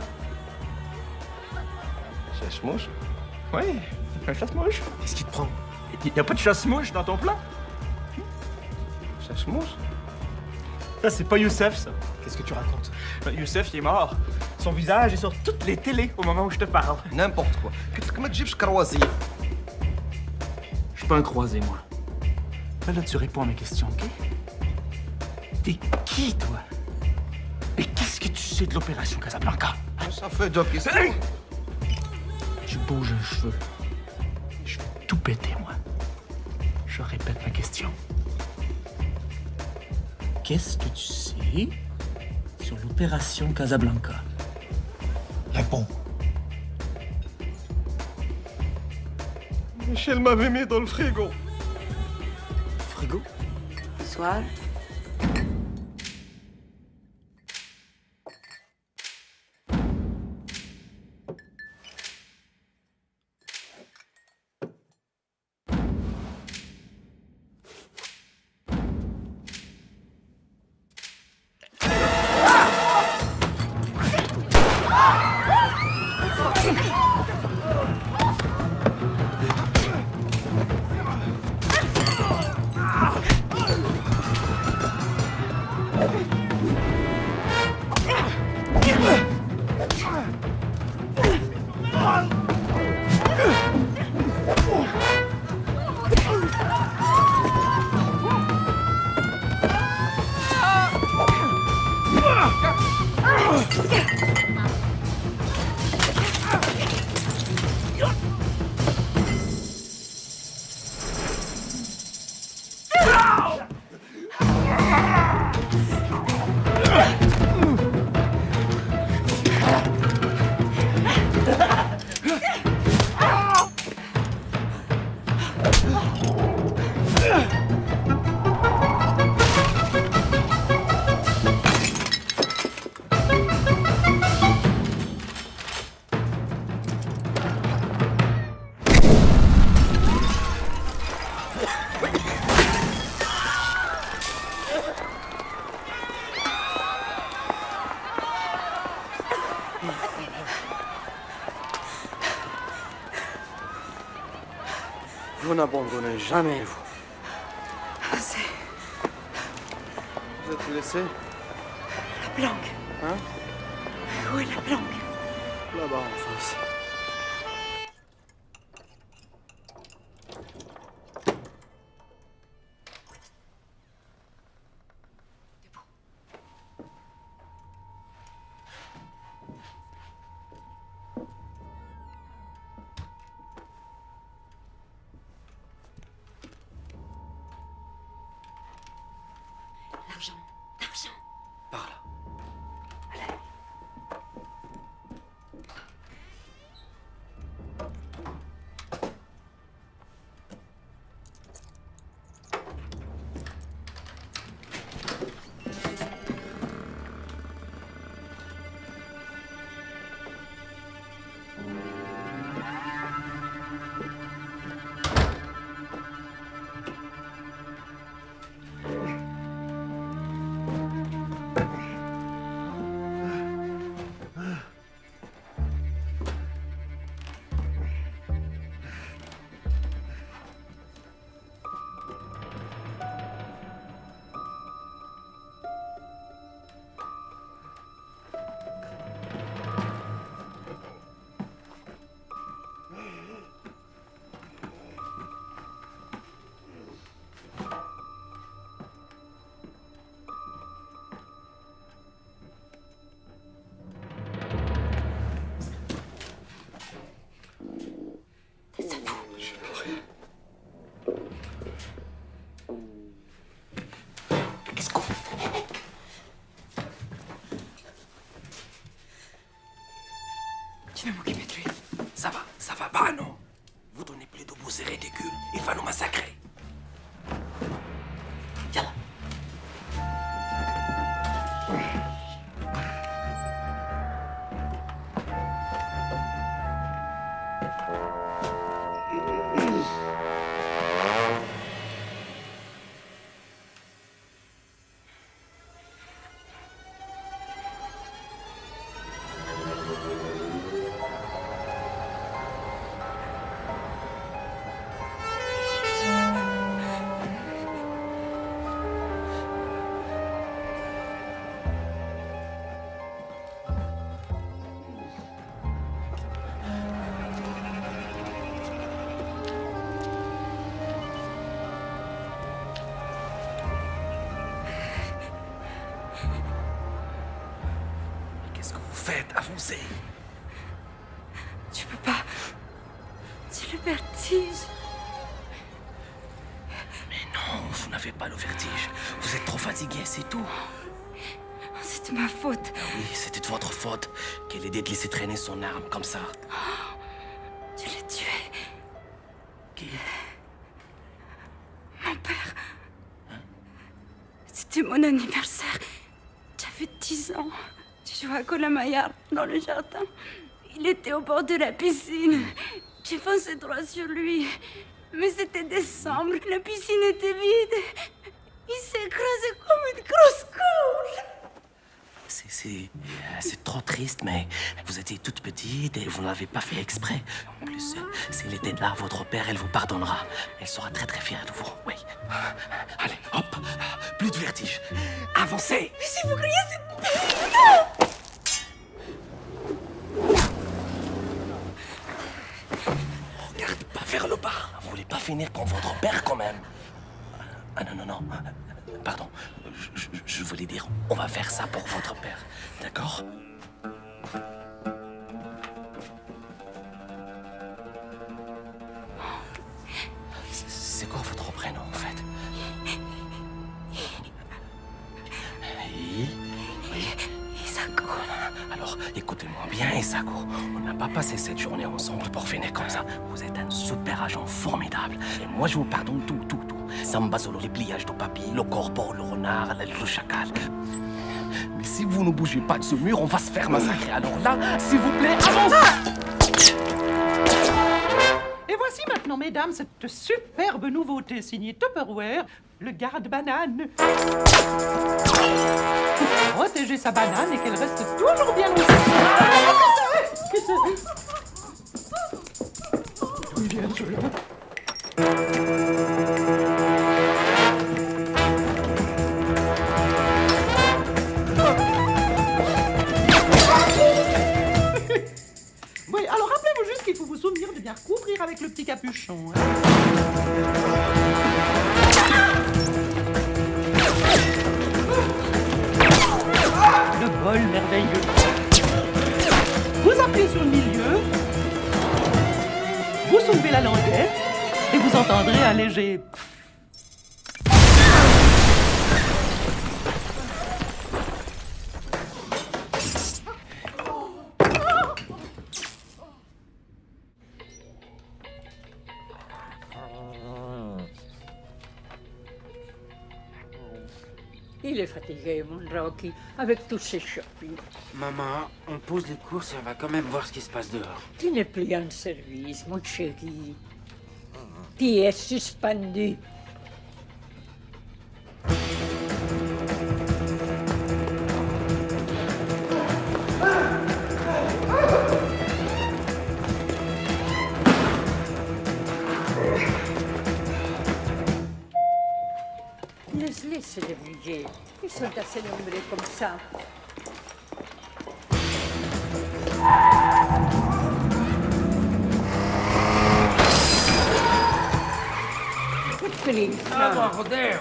Chasse-mouche? Oui, un chasse-mouche. Qu'est-ce qui te prend? Il n'y a pas de chasse-mouche dans ton plan? Chasse-mouche? Ça, c'est pas Youssef, ça. Qu'est-ce que tu racontes? Youssef, il est mort. Son visage est sur toutes les télés au moment où je te parle. N'importe quoi. Qu'est-ce que tu croisé? Je suis pas un croisé, moi. Là, tu réponds à mes questions, OK? T'es qui, toi? Et qu'est-ce que tu sais de l'opération Casablanca? Ça fait deux questions. Tu bouges un cheveu. Je vais tout péter, moi. Je répète ma question. Qu'est-ce que tu sais sur l'opération Casablanca? Réponds. Michel m'avait mis dans le frigo. Frigo? Bonsoir. Vous n'abandonnez jamais, vous. C'est Vous êtes laissé? la planque. Hein? Où est la planque? Là-bas, en face. L'argent. L'argent. Par là. Qu'est-ce qu'on fait? Tu vas m'occuper de lui. Ça va, bah non. Vous donnez plus de beaux et ridicules, il va nous massacrer. Yallah. faites? Avancez. Tu peux pas. C'est le vertige. Mais non, vous n'avez pas le vertige. Vous êtes trop fatigué, c'est tout. C'est de ma faute. Oui, c'était de votre faute. Quelle idée de laisser traîner son arme comme ça. Tu l'as tué. Qui? Mon père. C'était mon anniversaire. J'avais 10 ans. Je jouais à Colamaillard dans le jardin. Il était au bord de la piscine. J'ai foncé droit sur lui. Mais c'était décembre. La piscine était vide. Il s'est écrasé comme une grosse couche. C'est trop triste, mais vous étiez toute petite et vous ne l'avez pas fait exprès. En plus, s'il était là, votre père, elle vous pardonnera. Elle sera très très fière de vous, oui. Allez, hop, plus de vertige. Avancez. Mais si vous criez, c'est... Regarde pas vers le bas. Vous voulez pas finir comme votre père, quand même. Ah non, non, non. Pardon. Je voulais dire, on va faire ça pour votre père. D'accord? C'est quoi votre prénom, en fait? Isako. Alors, écoutez-moi bien, Isako. On n'a pas passé cette journée ensemble pour finir comme ça. Vous êtes un super agent formidable. Et moi, je vous pardonne tout. Samba solo, les pliages de papier, le corbeau, le renard, le chacal. Mais si vous ne bougez pas de ce mur, on va se faire massacrer. Alors là, s'il vous plaît, avancez! Et voici maintenant, mesdames, cette superbe nouveauté signée Tupperware, le garde-banane. Pour protéger sa banane et qu'elle reste toujours bien aussi. D'où il vient celui-là? Oui, alors rappelez-vous juste qu'il faut vous souvenir de bien couvrir avec le petit capuchon. Hein. Le bol merveilleux. Vous appuyez sur le milieu, vous soulevez la languette et vous entendrez un léger... Il est fatigué, mon Rocky, avec tous ces shopping. Maman, on pose les courses et on va quand même voir ce qui se passe dehors. Tu n'es plus en service, mon chéri. Tu es suspendu. Laisse-les se débrouiller. Ils sont assez nombreux comme ça. Good feeling. Over there.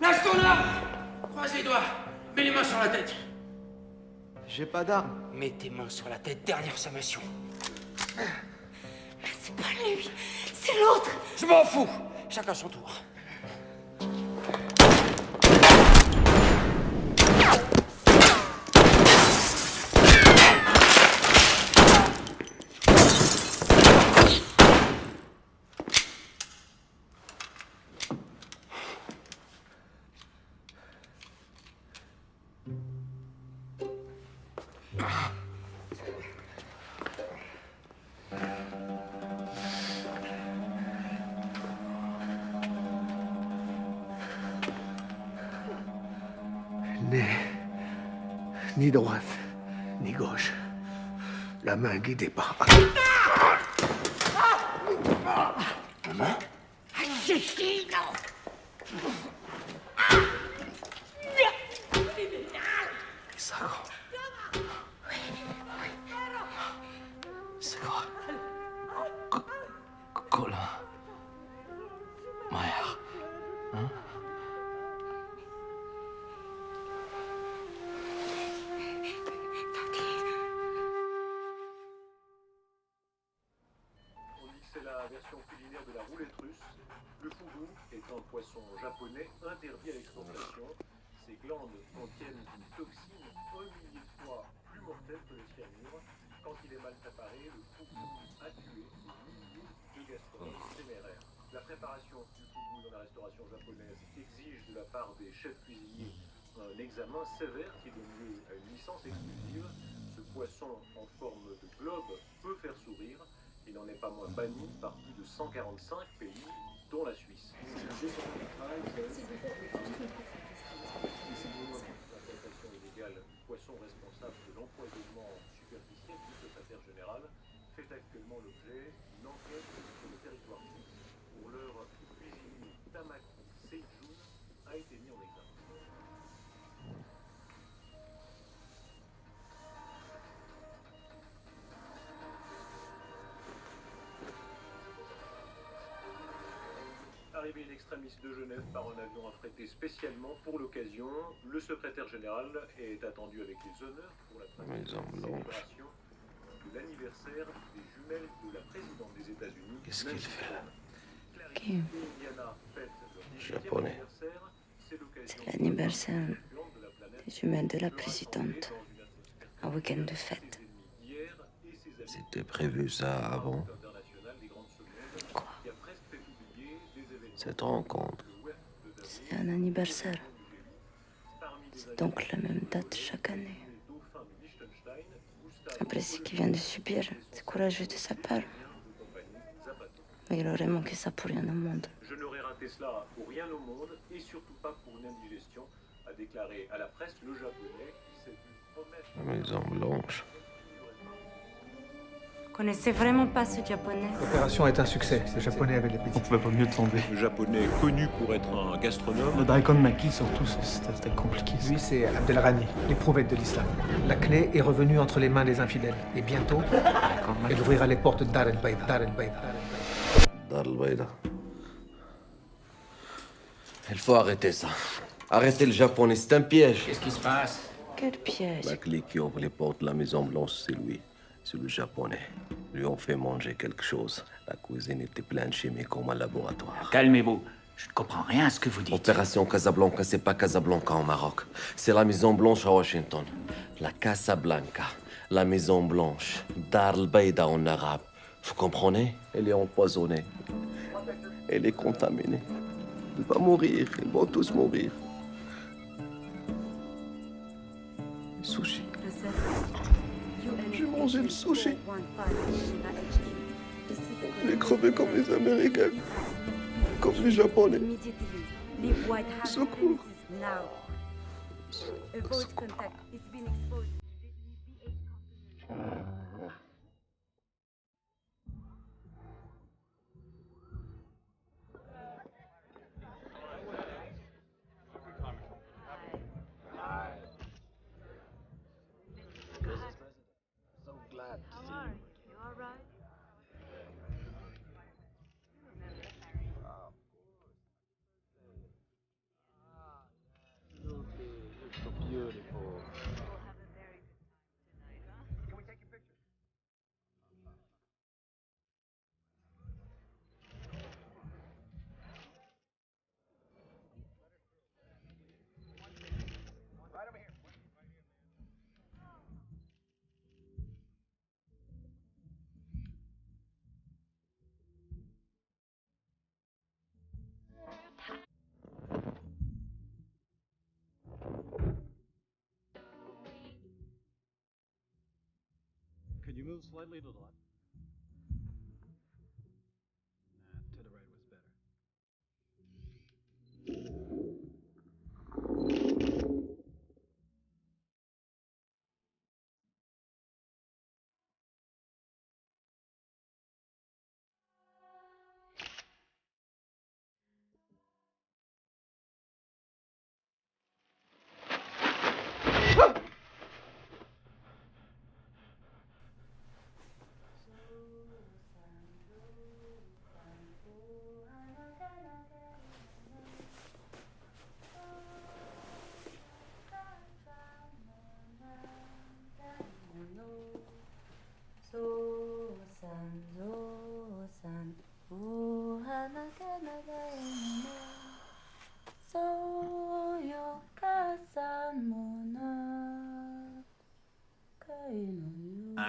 Lâche ton arme! Croise les doigts. Mets les mains sur la tête. J'ai pas d'arme. Mets tes mains sur la tête, dernière sommation. Mais c'est pas lui, c'est l'autre. Je m'en fous. Chacun son tour. Ni droite, ni gauche. La main guidée par... Maman? Assassino! Isago. Isago. Colin. Mère. Hein? On dit que c'est la version culinaire de la roulette russe. Le fugu est un poisson japonais interdit à l'exportation. Ses glandes contiennent une toxine 1 millier de fois plus mortelle que le cyanure. Quand il est mal préparé, le fugu a tué des milliers de gastronomes téméraires. La préparation du fugu dans la restauration japonaise exige de la part des chefs cuisiniers un examen sévère qui donne lieu à une licence exclusive. Ce poisson en forme de globe peut faire sourire. Il n'en est pas moins banni par plus de 145 pays, dont la Suisse. L'implantation illégale du poisson responsable de l'empoisonnement superficiel du secrétaire général fait actuellement l'objet d'une enquête sur le territoire suisse. Pour l'heure, le cuisinier Tamaki Seijun a été mis en examen. Arrivé in extremis de Genève par un avion affrété spécialement pour l'occasion, le secrétaire général est attendu avec les honneurs pour la célébration de l'anniversaire des jumelles de la présidente des États-Unis. Qu'est-ce qu'il fait là? Qui? Japonais. C'est l'anniversaire des jumelles de la présidente. Un week-end de fête. C'était prévu ça avant? Quoi? Cette rencontre. C'est un anniversaire. C'est donc la même date chaque année. Après ce qu'il vient de subir, c'est courageux de sa part. Mais il aurait manqué ça pour rien au monde. Je n'aurais raté cela pour rien au monde et surtout pas pour une indigestion, a déclaré à la presse le japonais qui s'est vu promettre. La Maison Blanche. Vous connaissez vraiment pas ce japonais? L'opération est un succès. Ce japonais avait l'appétit. On pouvait pas mieux tomber. Le japonais connu pour être un gastronome. Le daikon maki surtout, c'était compliqué. Lui, c'est Abdelrani, l'éprouvette de l'islam. La clé est revenue entre les mains des infidèles. Et bientôt, elle ouvrira les portes de Dar el-Baïda. Dar el-Baïda. Dar el-Baïda. Il faut arrêter ça. Arrêtez le japonais, c'est un piège. Qu'est-ce qui se passe? Quel piège? La clé qui ouvre les portes de la Maison Blanche, c'est lui. C'est le japonais. Lui ont fait manger quelque chose. La cuisine était pleine de chimie comme un laboratoire. Calmez-vous. Je ne comprends rien à ce que vous dites. Opération Casablanca, c'est pas Casablanca au Maroc. C'est la Maison Blanche à Washington. La Casablanca, la Maison Blanche, Dar el-Baïda en arabe. Vous comprenez? Elle est empoisonnée. Elle est contaminée. Elle va mourir. Ils vont tous mourir. Sushi. J'ai mangé le sushi. J'ai crevé comme les Américains. Comme les Japonais. Secours. Could you move slightly to the left?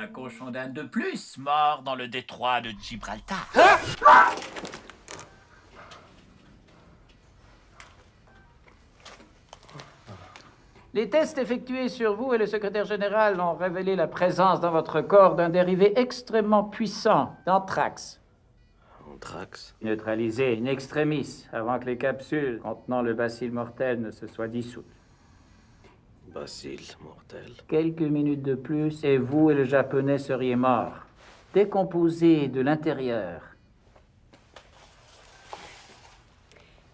Un cochon d'Inde de plus, mort dans le détroit de Gibraltar. Les tests effectués sur vous et le secrétaire général ont révélé la présence dans votre corps d'un dérivé extrêmement puissant d'anthrax. Anthrax? Neutralisé in extremis avant que les capsules contenant le bacille mortel ne se soient dissoutes. Bacille mortel. Quelques minutes de plus et vous et le japonais seriez morts, décomposés de l'intérieur.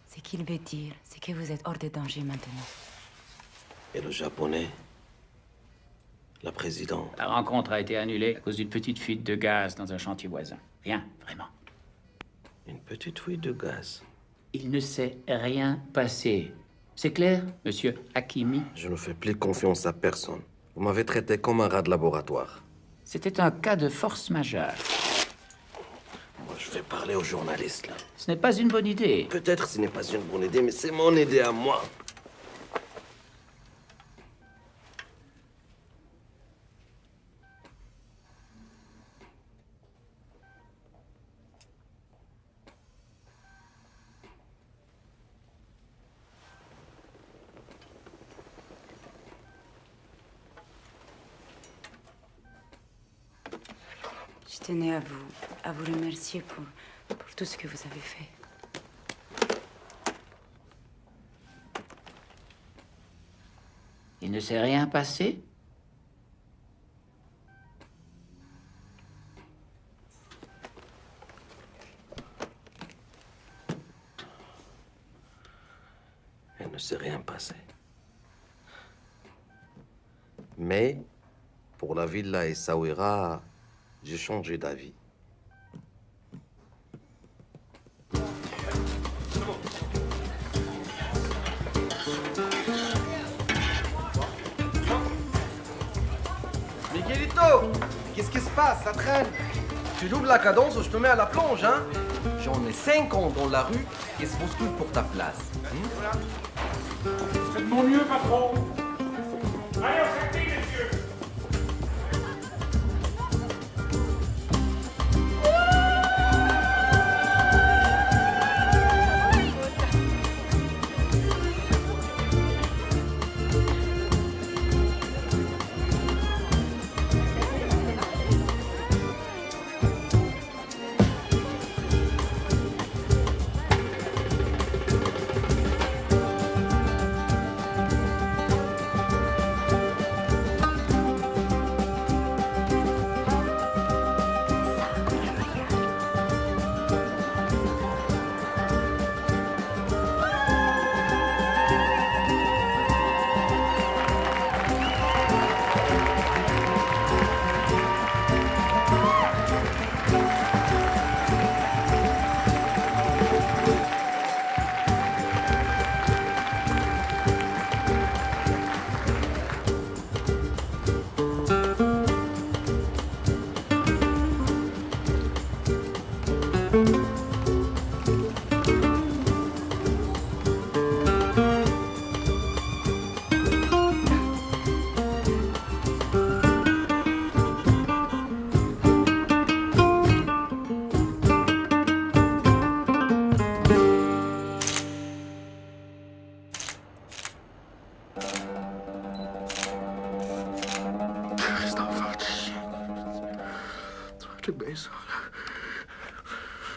Ce qu'il veut dire, c'est que vous êtes hors de danger maintenant. Et le japonais? La présidente? La rencontre a été annulée à cause d'une petite fuite de gaz dans un chantier voisin. Rien, vraiment. Une petite fuite de gaz? Il ne s'est rien passé. C'est clair, monsieur Hakimi? Je ne fais plus confiance à personne. Vous m'avez traité comme un rat de laboratoire. C'était un cas de force majeure. Moi, je vais parler aux journalistes, là. Ce n'est pas une bonne idée. Peut-être ce n'est pas une bonne idée, mais c'est mon idée à moi. Je tenais à vous remercier pour tout ce que vous avez fait. Il ne s'est rien passé? Il ne s'est rien passé. Mais, pour la villa Essaouira, j'ai changé d'avis. Miguelito, qu'est-ce qui se passe? Ça traîne. Tu doubles la cadence ou je te mets à la plonge, hein? J'en ai 50 dans la rue qui se bousculent pour ta place. Faites de mon mieux, patron. Allez, on s'active, messieurs.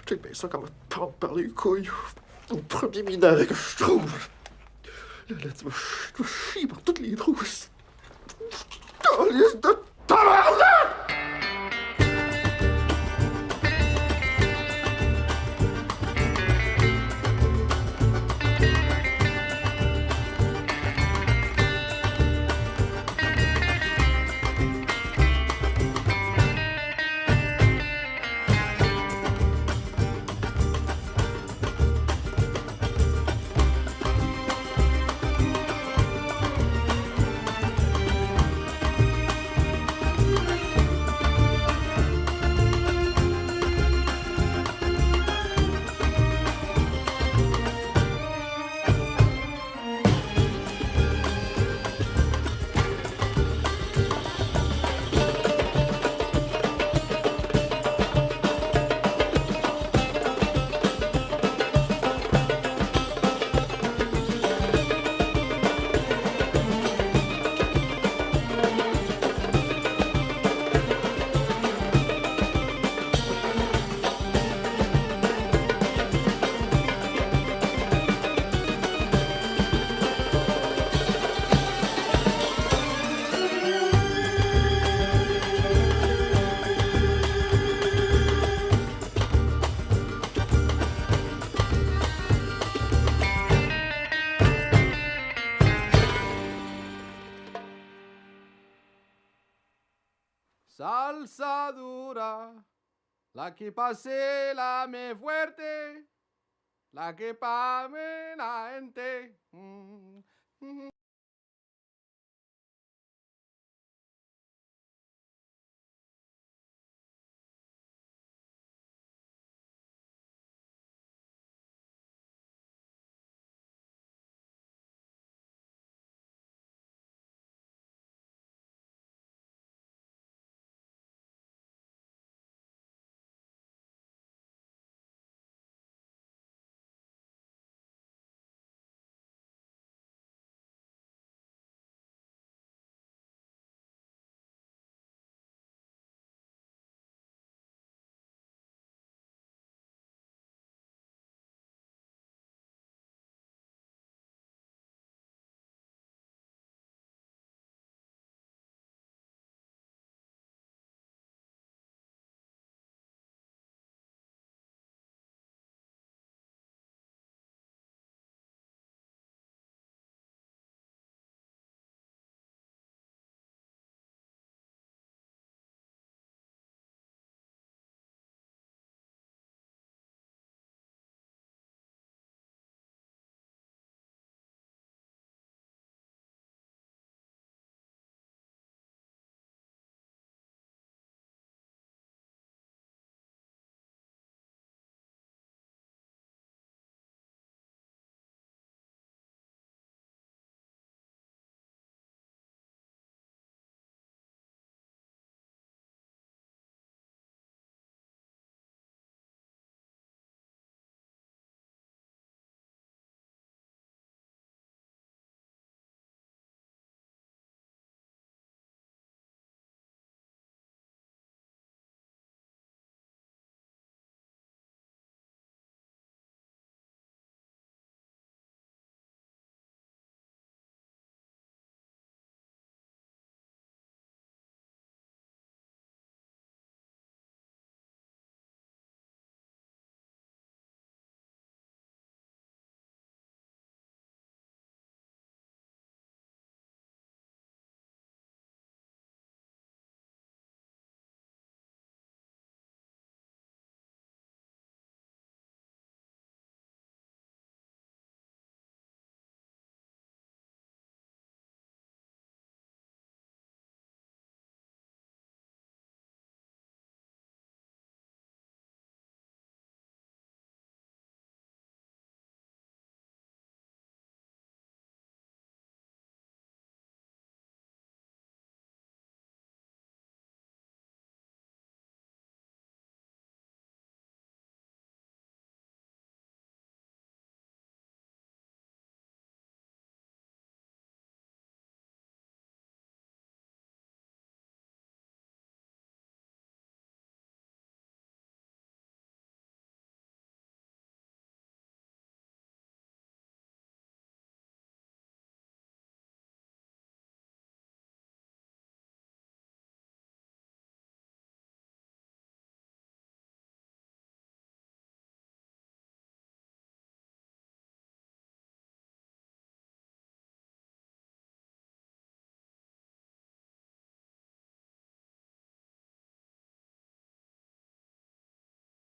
Check bien ça comme un prendre par les couilles. Au premier minage que je trouve. Là, tu vas chier par toutes les trous. Calice de tabarnak! fuerza dura, la que pase la me fuerte, la que pame la gente.